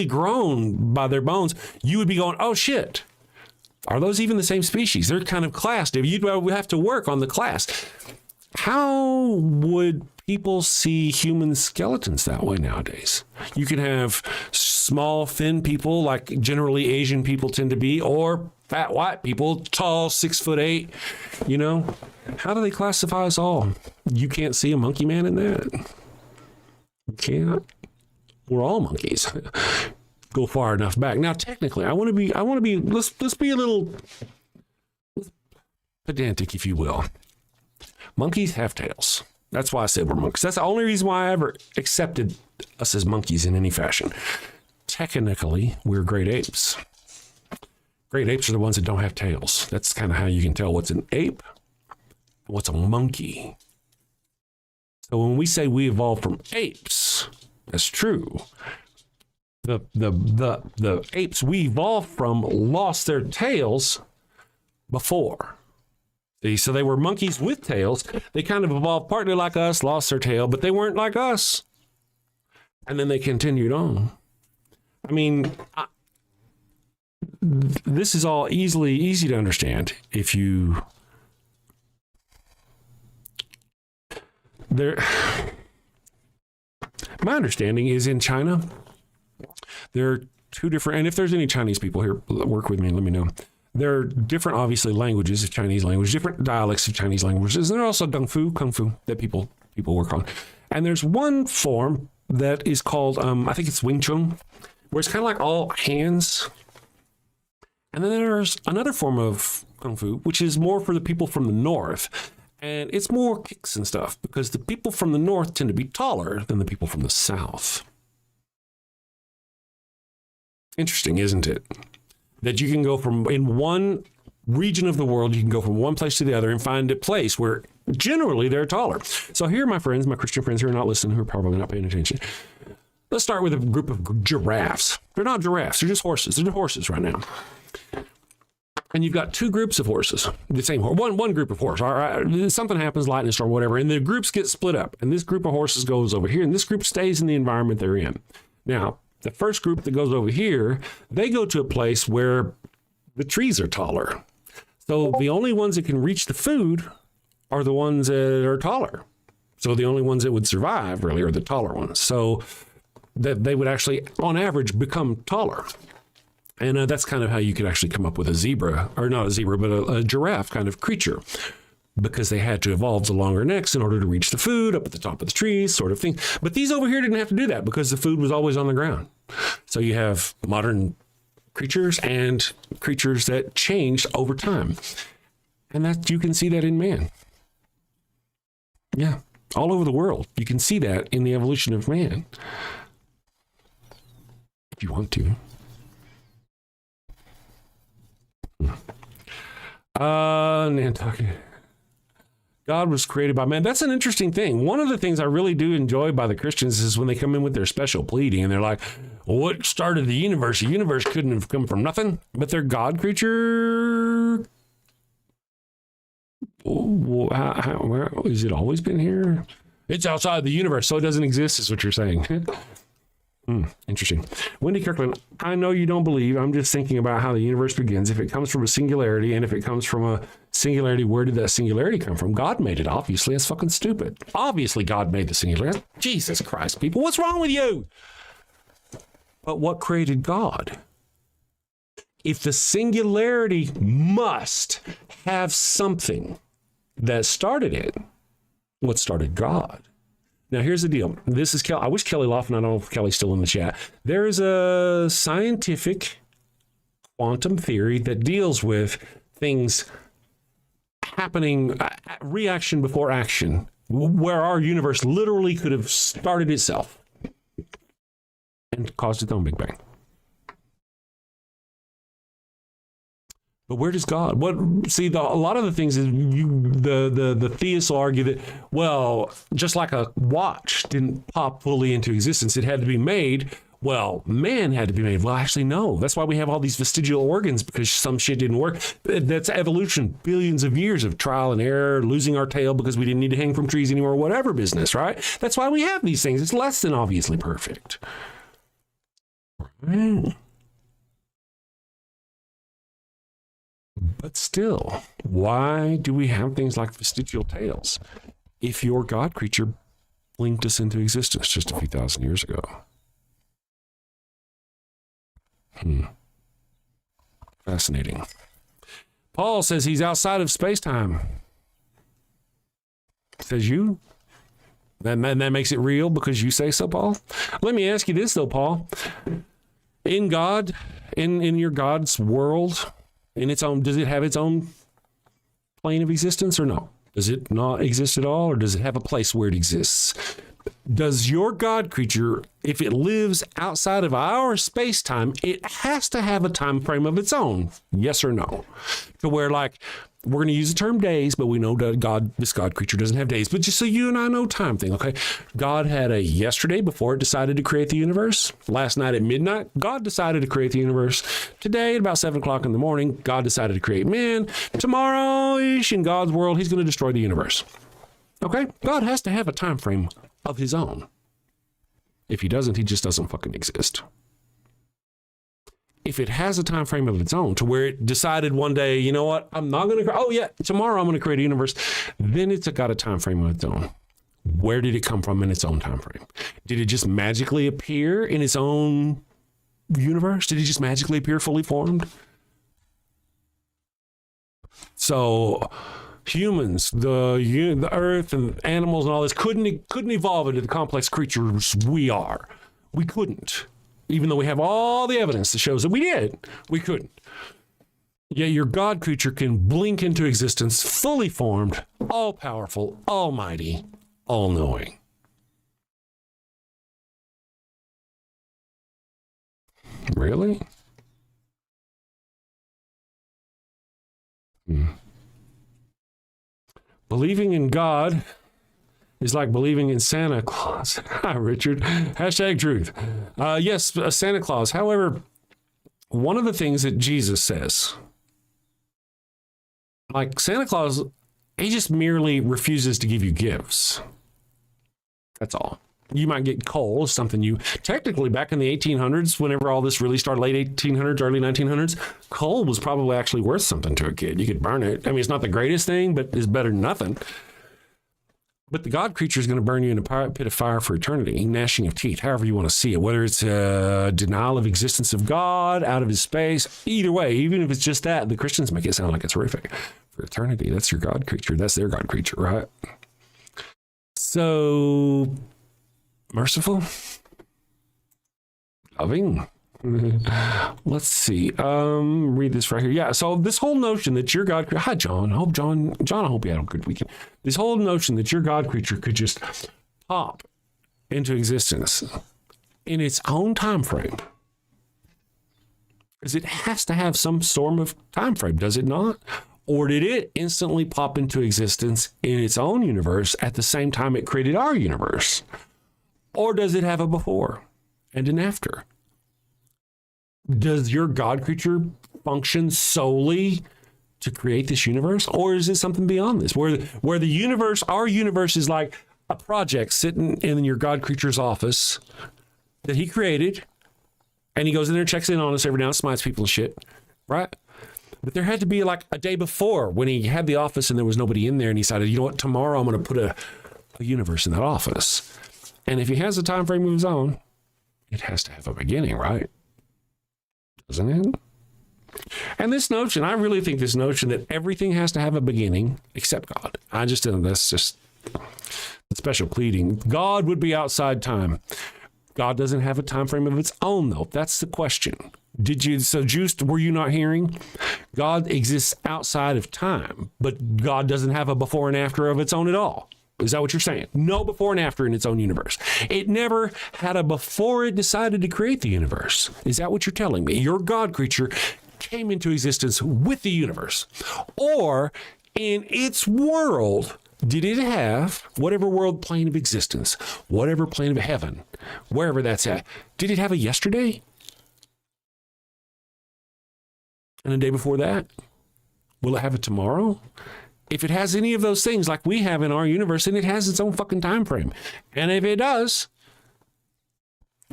grown by their bones. You would be going, oh shit, are those even the same species? They're kind of classed. You'd have to work on the class. How would people see human skeletons that way nowadays? You can have small, thin people, like generally Asian people tend to be, or fat white people, tall, 6'8". You know, how do they classify us all? You can't see a Monkey Man in that. You can't. We're all monkeys. Go far enough back. Now, technically, I want to be. Let's be a little pedantic, if you will. Monkeys have tails. That's why I said we're monkeys. That's the only reason why I ever accepted us as monkeys in any fashion. Technically, we're great apes. Great apes are the ones that don't have tails. That's kind of how you can tell what's an ape, what's a monkey. So when we say we evolved from apes, that's true. The apes we evolved from lost their tails before. See, so they were monkeys with tails. They kind of evolved partly like us, lost their tail, but they weren't like us. And then they continued on. I mean, this is all easy to understand if you... My understanding is in China, there are two different, and if there's any Chinese people here, work with me and let me know. There are different, obviously, languages of Chinese language, different dialects of Chinese languages, and there are also kung fu that people work on. And there's one form that is called, I think it's Wing Chun, where it's kind of like all hands. And then there's another form of kung fu, which is more for the people from the north. And it's more kicks and stuff because the people from the north tend to be taller than the people from the south. Interesting, isn't it? That you can go from, in one region of the world, you can go from one place to the other and find a place where generally they're taller. So here, my friends, my Christian friends who are not listening, who are probably not paying attention, let's start with a group of giraffes. They're not giraffes, they're just horses. They're horses right now. And you've got two groups of horses, the same horse, one group of horse. All right, something happens, lightning storm, whatever, and the groups get split up. And this group of horses goes over here, and this group stays in the environment they're in. Now, the first group that goes over here, they go to a place where the trees are taller. So the only ones that can reach the food are the ones that are taller. So the only ones that would survive really are the taller ones. So that they would actually, on average, become taller. And that's kind of how you could actually come up with a zebra, or not a zebra, but a giraffe kind of creature, because they had to evolve the longer necks in order to reach the food up at the top of the trees, sort of thing. But these over here didn't have to do that because the food was always on the ground. So you have modern creatures and creatures that changed over time. And that you can see that in man. Yeah, all over the world. You can see that in the evolution of man. If you want to. Nantucket. God was created by man. That's an interesting thing. One of the things I really do enjoy by the Christians is when they come in with their special pleading and they're like, what started the universe? The universe couldn't have come from nothing, but their God creature. Where has it always been here? It's outside the universe, so it doesn't exist, is what you're saying. Interesting. Wendy Kirkland, I know you don't believe. I'm just thinking about how the universe begins. If it comes from a singularity, and if it comes from a singularity, where did that singularity come from? God made it, obviously. That's fucking stupid. Obviously, God made the singularity. Jesus Christ, people. What's wrong with you? But what created God? If the singularity must have something that started it, what started God? Now, here's the deal. This is Kelly. I wish Kelly Laughlin. I don't know if Kelly's still in the chat. There is a scientific quantum theory that deals with things happening, reaction before action, where our universe literally could have started itself and caused its own Big Bang. But where does God? A lot of the things is the theists will argue that, well, just like a watch didn't pop fully into existence, it had to be made. Well, man had to be made. Well, actually, no. That's why we have all these vestigial organs, because some shit didn't work. That's evolution. Billions of years of trial and error, losing our tail because we didn't need to hang from trees anymore, whatever business, right? That's why we have these things. It's less than obviously perfect. Right. But still, why do we have things like vestigial tails if your God creature blinked us into existence just a few thousand years ago? Fascinating. Paul says he's outside of space-time. Says you? That makes it real because you say so, Paul? Let me ask you this, though, Paul. In God, in your God's world, in its own, does it have its own plane of existence or no? Does it not exist at all, or does it have a place where it exists? Does your God creature, if it lives outside of our space-time, it has to have a time frame of its own? Yes or no? To where, like, we're going to use the term days, but we know that this God creature doesn't have days. But just so you and I know time thing, okay? God had a yesterday before it decided to create the universe. Last night at midnight, God decided to create the universe. Today at about 7 o'clock in the morning, God decided to create man. Tomorrow-ish in God's world, he's going to destroy the universe. Okay? God has to have a time frame of his own. If he doesn't, he just doesn't fucking exist. If it has a time frame of its own to where it decided one day, you know what, I'm not going to, tomorrow I'm going to create a universe, then it's got a time frame of its own. Where did it come from in its own time frame? Did it just magically appear in its own universe? Did it just magically appear fully formed? So humans, the earth and animals and all this couldn't evolve into the complex creatures we are. We couldn't. Even though we have all the evidence that shows that we did, we couldn't. Yet your God creature can blink into existence, fully formed, all-powerful, almighty, all-knowing. Really? Believing in God is like believing in Santa Claus. Hi, Richard. Hashtag truth. Yes, Santa Claus. However, one of the things that Jesus says, like Santa Claus, he just merely refuses to give you gifts. That's all. You might get coal, something you technically back in the 1800s, whenever all this really started, late 1800s, early 1900s, coal was probably actually worth something to a kid. You could burn it. I mean, it's not the greatest thing, but it's better than nothing. But the God creature is going to burn you in a pit of fire for eternity, gnashing of teeth, however you want to see it, whether it's a denial of existence of God, out of his space, either way, even if it's just that, the Christians make it sound like it's horrific. For eternity, that's your God creature. That's their God creature, right? So, merciful, loving. Let's see. Read this right here. Yeah. So this whole notion that your God, hi John. I hope I hope you had a good weekend. This whole notion that your God creature could just pop into existence in its own time frame, because it has to have some sort of time frame, does it not? Or did it instantly pop into existence in its own universe at the same time it created our universe? Or does it have a before and an after? Does your God creature function solely to create this universe? Or is it something beyond this? Where the universe, our universe is like a project sitting in your God creature's office that he created, and he goes in there and checks in on us every now and smites people and shit, right? But there had to be like a day before when he had the office and there was nobody in there, and he decided, you know what, tomorrow I'm going to put a universe in that office. And if he has a time frame of his own, it has to have a beginning, right? Doesn't it? And this notion, I really think this notion that everything has to have a beginning except God. I just think that's just special pleading. God would be outside time. God doesn't have a time frame of its own, though. That's the question. Were you not hearing? God exists outside of time, but God doesn't have a before and after of its own at all. Is that what you're saying? No before and after in its own universe. It never had a before it decided to create the universe. Is that what you're telling me? Your God creature came into existence with the universe. Or in its world, did it have whatever world plane of existence, whatever plane of heaven, wherever that's at, did it have a yesterday? And a day before that? Will it have a tomorrow? If it has any of those things like we have in our universe, then it has its own fucking time frame. And if it does,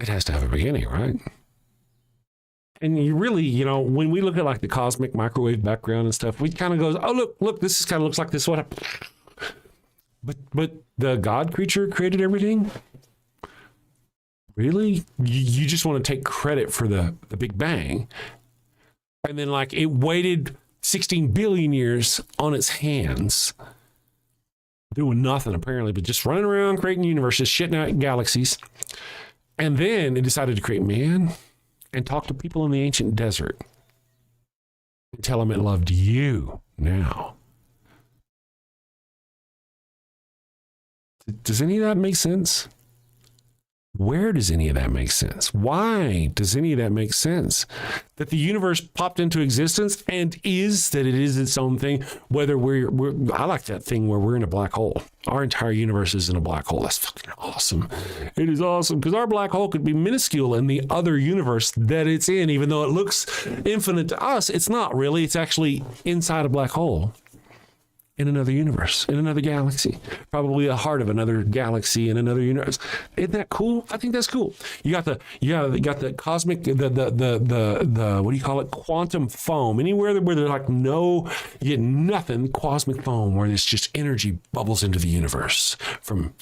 it has to have a beginning, right? And you really, when we look at like the cosmic microwave background and stuff, we kind of goes, oh, look, this kind of looks like this. What? But the God creature created everything? Really? You just want to take credit for the Big Bang. And then like it waited 16 billion years on its hands, doing nothing apparently, but just running around creating universes, shitting out galaxies. And then it decided to create man and talk to people in the ancient desert and tell them it loved you now. Does any of that make sense? Where does any of that make sense? Why does any of that make sense? That the universe popped into existence and that it is its own thing, whether I like that thing where we're in a black hole. Our entire universe is in a black hole. That's fucking awesome. It is awesome because our black hole could be minuscule in the other universe that it's in, even though it looks infinite to us. It's not really. It's actually inside a black hole. in another universe, in another galaxy, probably the heart of another galaxy in another universe. Isn't that cool? I think that's cool. You got the cosmic, the what do you call it? Quantum foam. Anywhere where there's like you get nothing, cosmic foam, where there's just energy bubbles into the universe from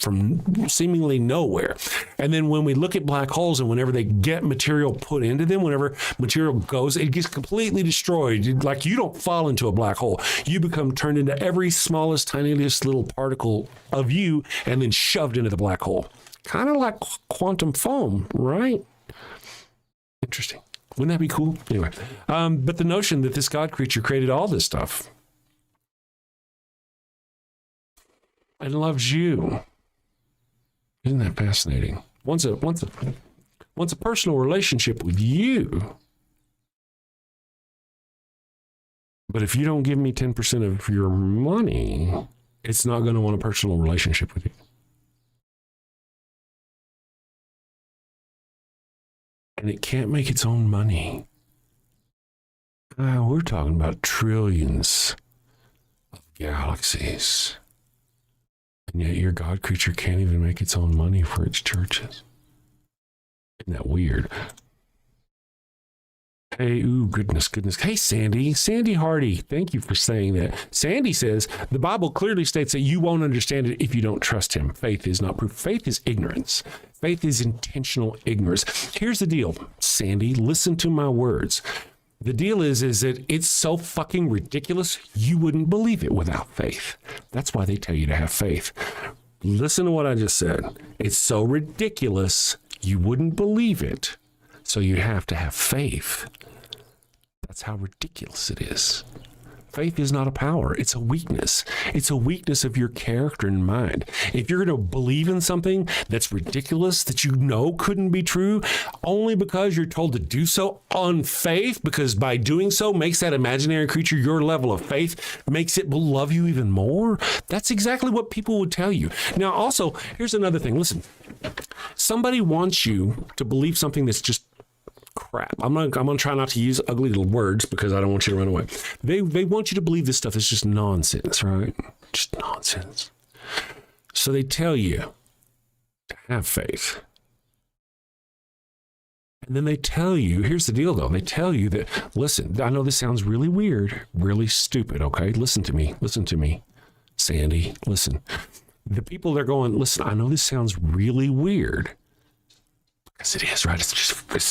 seemingly nowhere. And then when we look at black holes, and whenever they get material put into them, whenever material goes, it gets completely destroyed. Like, you don't fall into a black hole. You become turned into every smallest, tiniest little particle of you and then shoved into the black hole. Kind of like quantum foam, right? Interesting. Wouldn't that be cool? Anyway, but the notion that this God creature created all this stuff and loves you, isn't that fascinating? Wants a personal relationship with you. But if you don't give me 10% of your money, it's not going to want a personal relationship with you. And it can't make its own money. We're talking about trillions of galaxies. And yet your God creature can't even make its own money for its churches. Isn't that weird? Hey, goodness. Hey, Sandy Hardy, thank you for saying that. Sandy says, the Bible clearly states that you won't understand it if you don't trust him. Faith is not proof. Faith is ignorance. Faith is intentional ignorance. Here's the deal, Sandy, listen to my words. The deal is that it's so fucking ridiculous, you wouldn't believe it without faith. That's why they tell you to have faith. Listen to what I just said. It's so ridiculous, you wouldn't believe it. So you have to have faith. That's how ridiculous it is. Faith is not a power. It's a weakness. It's a weakness of your character and mind. If you're going to believe in something that's ridiculous, that you know couldn't be true, only because you're told to do so on faith, because by doing so makes that imaginary creature, your level of faith, makes it love you even more, that's exactly what people would tell you. Now, also, here's another thing. Listen, somebody wants you to believe something that's just crap. I'm gonna try not to use ugly little words because I don't want you to run away. They want you to believe this stuff is just nonsense, right? Just nonsense. So they tell you to have faith. And then they tell you, here's the deal though, they tell you that, listen, I know this sounds really weird, really stupid, okay? Listen to me, Sandy, listen. The people they're going, listen, I know this sounds really weird. Yes, it is, right? It's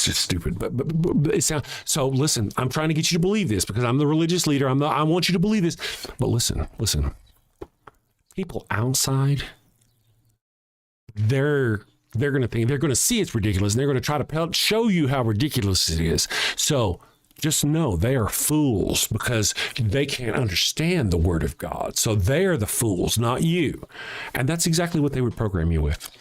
just stupid. But it sounds so. Listen, I'm trying to get you to believe this because I'm the religious leader. I want you to believe this. But listen. People outside, they're going to think, they're going to see it's ridiculous, and they're going to try to show you how ridiculous it is. So just know they are fools because they can't understand the word of God. So they're the fools, not you. And that's exactly what they would program you with.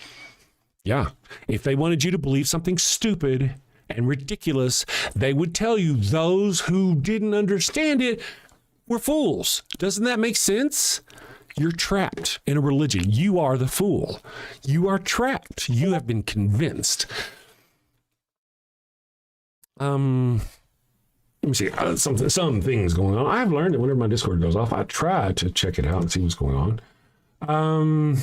Yeah. If they wanted you to believe something stupid and ridiculous, they would tell you those who didn't understand it were fools. Doesn't that make sense? You're trapped in a religion. You are the fool. You are trapped. You have been convinced. Let me see. Some things going on. I've learned that whenever my Discord goes off, I try to check it out and see what's going on.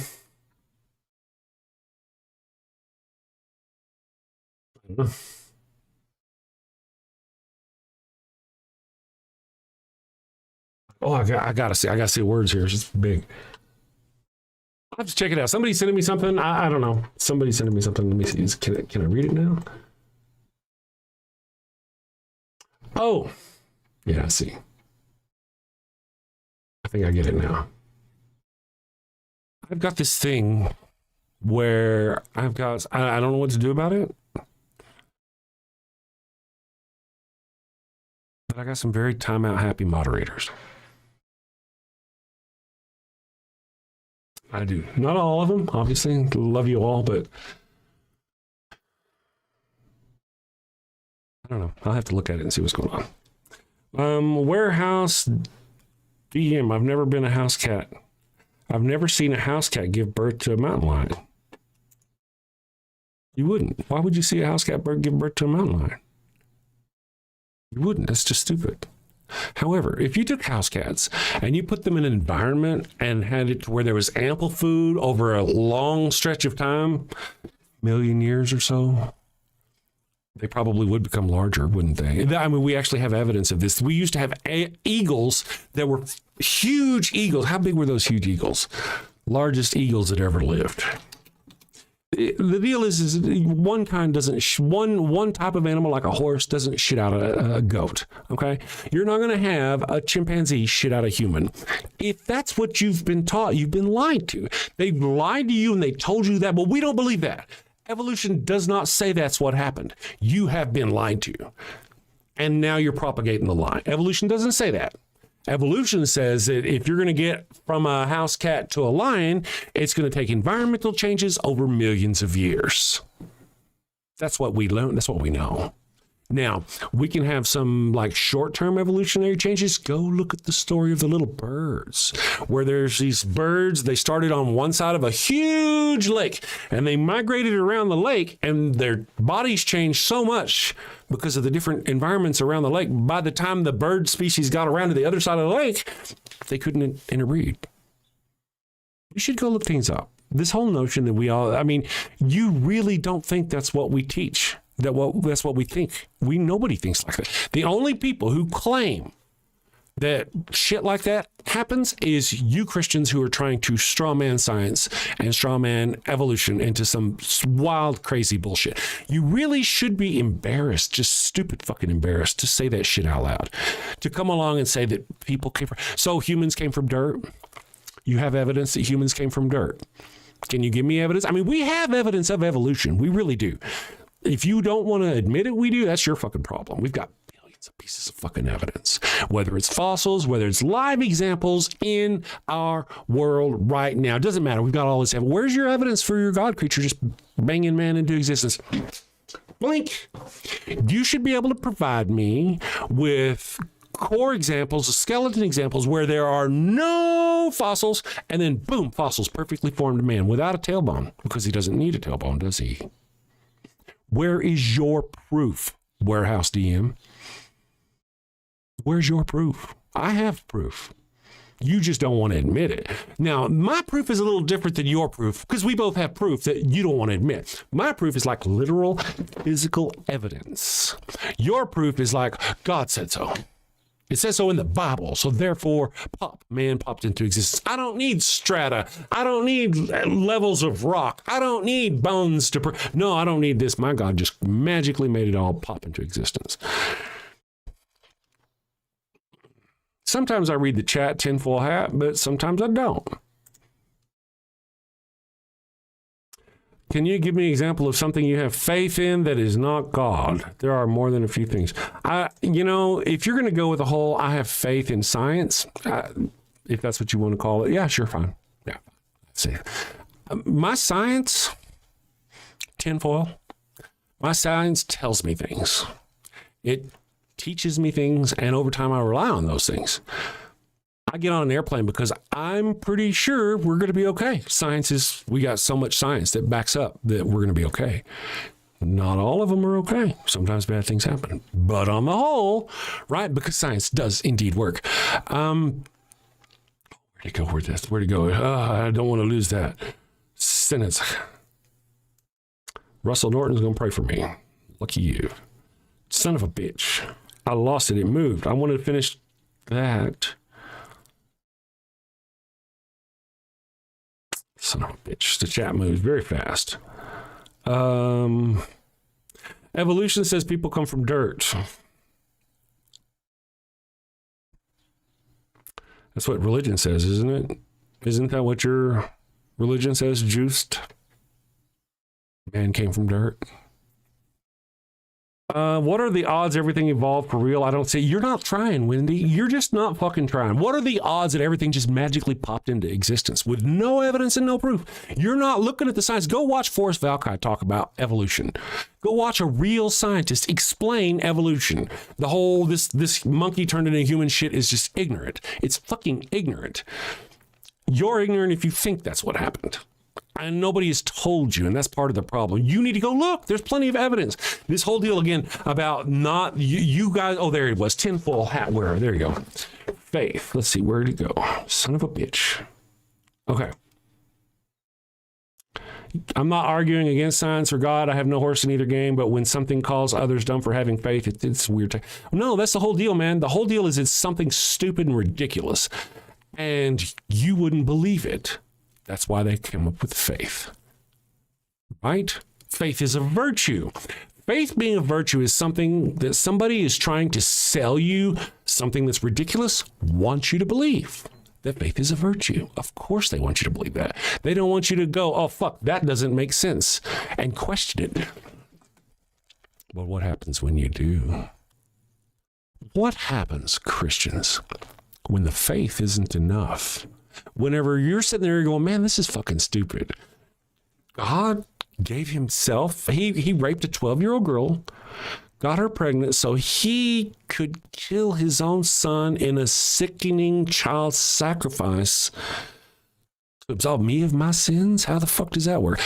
Oh, I gotta see words here. It's just big. I'll have to check it out. Somebody sending me something. I don't know. Somebody sending me something. Let me see. Can I read it now? Oh, yeah. I see. I think I get it now. I've got this thing where I don't know what to do about it. But I got some very timeout happy moderators. I do. Not all of them, obviously. Love you all, but I don't know. I'll have to look at it and see what's going on. Warehouse DM. I've never been a house cat. I've never seen a house cat give birth to a mountain lion. You wouldn't. Why would you see a house cat give birth to a mountain lion? You wouldn't. That's just stupid. However, if you took house cats and you put them in an environment and had it to where there was ample food over a long stretch of time, million years or so, they probably would become larger, wouldn't they? I mean, we actually have evidence of this. We used to have eagles that were huge eagles. How big were those huge eagles? Largest eagles that ever lived. The deal is one kind doesn't, one type of animal like a horse doesn't shit out a goat, okay? You're not going to have a chimpanzee shit out a human. If that's what you've been taught, you've been lied to. They've lied to you and they told you that, but we don't believe that. Evolution does not say that's what happened. You have been lied to. And now you're propagating the lie. Evolution doesn't say that. Evolution says that if you're going to get from a house cat to a lion, it's going to take environmental changes over millions of years. That's what we learn. That's what we know. Now, we can have some like short-term evolutionary changes. Go look at the story of the little birds, where there's these birds, they started on one side of a huge lake, and they migrated around the lake, and their bodies changed so much because of the different environments around the lake. By the time the bird species got around to the other side of the lake, they couldn't interbreed. You should go look things up. This whole notion that you really don't think that's what we teach. That's what we think. Nobody thinks like that. The only people who claim that shit like that happens is you Christians who are trying to straw man science and straw man evolution into some wild, crazy bullshit. You really should be embarrassed, just stupid fucking embarrassed to say that shit out loud. To come along and say that humans came from dirt. You have evidence that humans came from dirt. Can you give me evidence? I mean, we have evidence of evolution. We really do. If you don't want to admit it, we do. That's your fucking problem. We've got billions of pieces of fucking evidence, whether it's fossils, whether it's live examples in our world right now. It doesn't matter. We've got all this evidence. Where's your evidence for your God creature just banging man into existence? Blink. You should be able to provide me with core examples, skeleton examples where there are no fossils, and then boom, fossils, perfectly formed man without a tailbone, because he doesn't need a tailbone, does he? Where is your proof, Warehouse DM? Where's your proof? I have proof. You just don't want to admit it. Now, my proof is a little different than your proof because we both have proof that you don't want to admit. My proof is like literal physical evidence. Your proof is like God said so. It says so in the Bible, so therefore, man popped into existence. I don't need strata. I don't need levels of rock. I don't need bones to... No, I don't need this. My God just magically made it all pop into existence. Sometimes I read the chat tinfoil hat, but sometimes I don't. Can you give me an example of something you have faith in that is not God? There are more than a few things. If you're going to go with the whole, I have faith in science, if that's what you want to call it, yeah, sure, fine. Yeah, see, my science, tinfoil, my science tells me things. It teaches me things, and over time I rely on those things. I get on an airplane because I'm pretty sure we're going to be okay. We got so much science that backs up that we're going to be okay. Not all of them are okay. Sometimes bad things happen. But on the whole, right, because science does indeed work. Where'd it go? Where'd it go? I don't want to lose that sentence. Russell Norton's going to pray for me. Lucky you. Son of a bitch. I lost it. It moved. I wanted to finish that. Son of a bitch. The chat moves very fast. Evolution says people come from dirt. That's what religion says, isn't it? Isn't that what your religion says, juiced? Man came from dirt. What are the odds everything evolved for real? I don't see. You're not trying, Wendy. You're just not fucking trying. What are the odds that everything just magically popped into existence with no evidence and no proof? You're not looking at the science. Go watch Forrest Valkai talk about evolution. Go watch a real scientist explain evolution. The whole, this monkey turned into human shit is just ignorant. It's fucking ignorant. You're ignorant if you think that's what happened. And nobody has told you, and that's part of the problem. You need to go look. There's plenty of evidence. This whole deal again about not you guys. Oh, there it was. Tinfoil hat wearer. There you go. Faith. Let's see, where did it go? Son of a bitch. Okay. I'm not arguing against science or God. I have no horse in either game. But when something calls others dumb for having faith, it's weird. No, that's the whole deal, man. The whole deal is it's something stupid and ridiculous, and you wouldn't believe it. That's why they came up with faith, right? Faith is a virtue. Faith being a virtue is something that somebody is trying to sell you something that's ridiculous, wants you to believe that faith is a virtue. Of course they want you to believe that. They don't want you to go, oh, fuck, that doesn't make sense, and question it. But what happens when you do? What happens, Christians, when the faith isn't enough? Whenever you're sitting there going, man, this is fucking stupid. God gave himself, he raped a 12-year-old girl, got her pregnant so he could kill his own son in a sickening child sacrifice to absolve me of my sins? How the fuck does that work?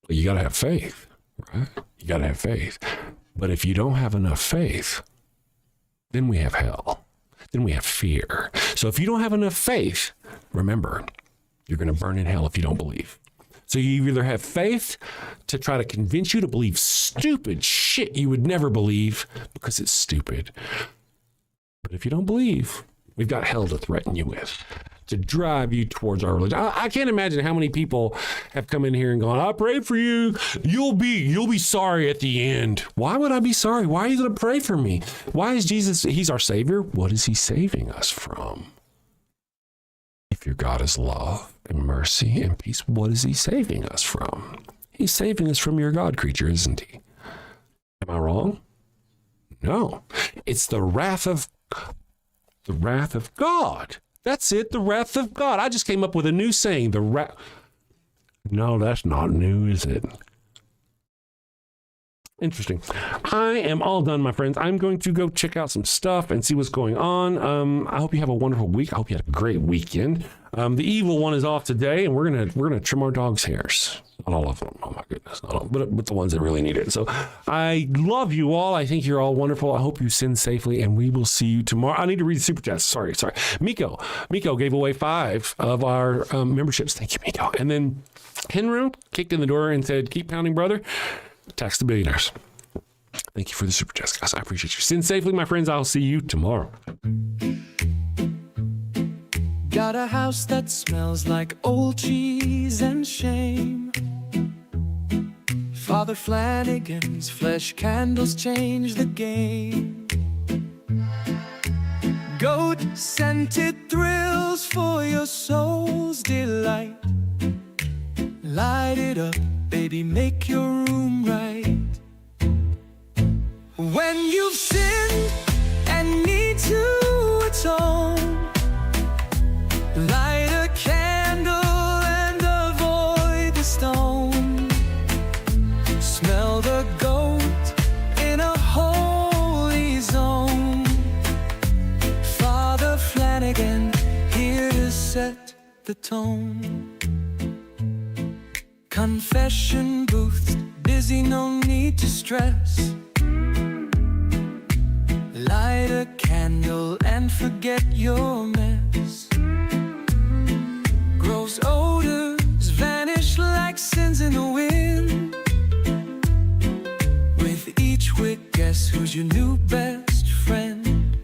Well, you got to have faith, right? You got to have faith. But if you don't have enough faith, then we have hell. Then we have fear. So if you don't have enough faith, remember, you're going to burn in hell if you don't believe. So you either have faith to try to convince you to believe stupid shit you would never believe because it's stupid. But if you don't believe, we've got hell to threaten you with, to drive you towards our religion. I can't imagine how many people have come in here and gone, I pray for you. You'll be sorry at the end. Why would I be sorry? Why are you going to pray for me? Why is Jesus, he's our savior. What is he saving us from? If your God is love and mercy and peace, what is he saving us from? He's saving us from your God creature, isn't he? Am I wrong? No. It's the wrath of God. That's it, the wrath of God. I just came up with a new saying, the wrath. No, that's not new, is it? Interesting. I am all done, my friends. I'm going to go check out some stuff and see what's going on. I hope you have a wonderful week. I hope you had a great weekend. The evil one is off today, and we're gonna trim our dog's hairs. Not all of them. Oh my goodness, not all, but the ones that really need it. So I love you all. I think you're all wonderful. I hope you sin safely, and we will see you tomorrow. I need to read the super chats. Sorry. Miko gave away 5 of our memberships. Thank you, Miko. And then Henry kicked in the door and said, "Keep pounding, brother." Tax the billionaires. Thank you for the super chats, guys. I appreciate you. Sin safely, my friends. I'll see you tomorrow. Got a house that smells like old cheese and shame. Father Flanagan's flesh candles change the game. Goat-scented thrills for your soul's delight. Light it up, baby, make your room right. When you've sinned and need to atone, light a candle and avoid the stone. Smell the goat in a holy zone. Father Flanagan, here to set the tone. Confession booths, busy, no need to stress. Light a candle and forget your mess. Gross odors vanish like sins in the wind. With each wick, guess who's your new best friend?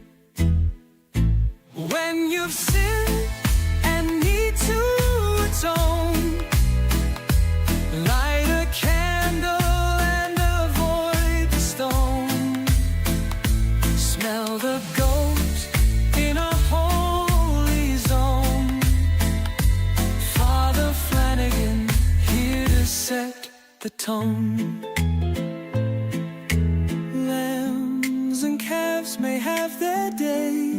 When you've sinned and need to atone, light a candle and avoid the stone. Smell the goat in a holy zone. Father Flanagan, here to set the tone. Lambs and calves may have their day,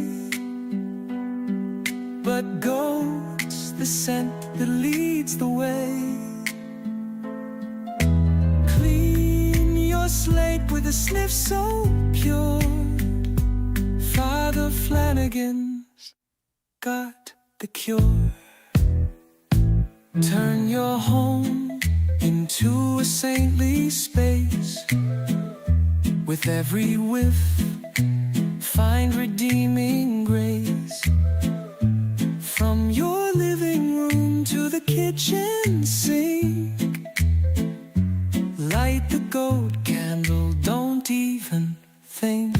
but goat's the scent that leads the way. Clean your slate with a sniff so pure. Father Flanagan's got the cure. Turn your home into a saintly space. With every whiff, find redeeming grace. From your living room to the kitchen sink, light the gold candle, don't even think.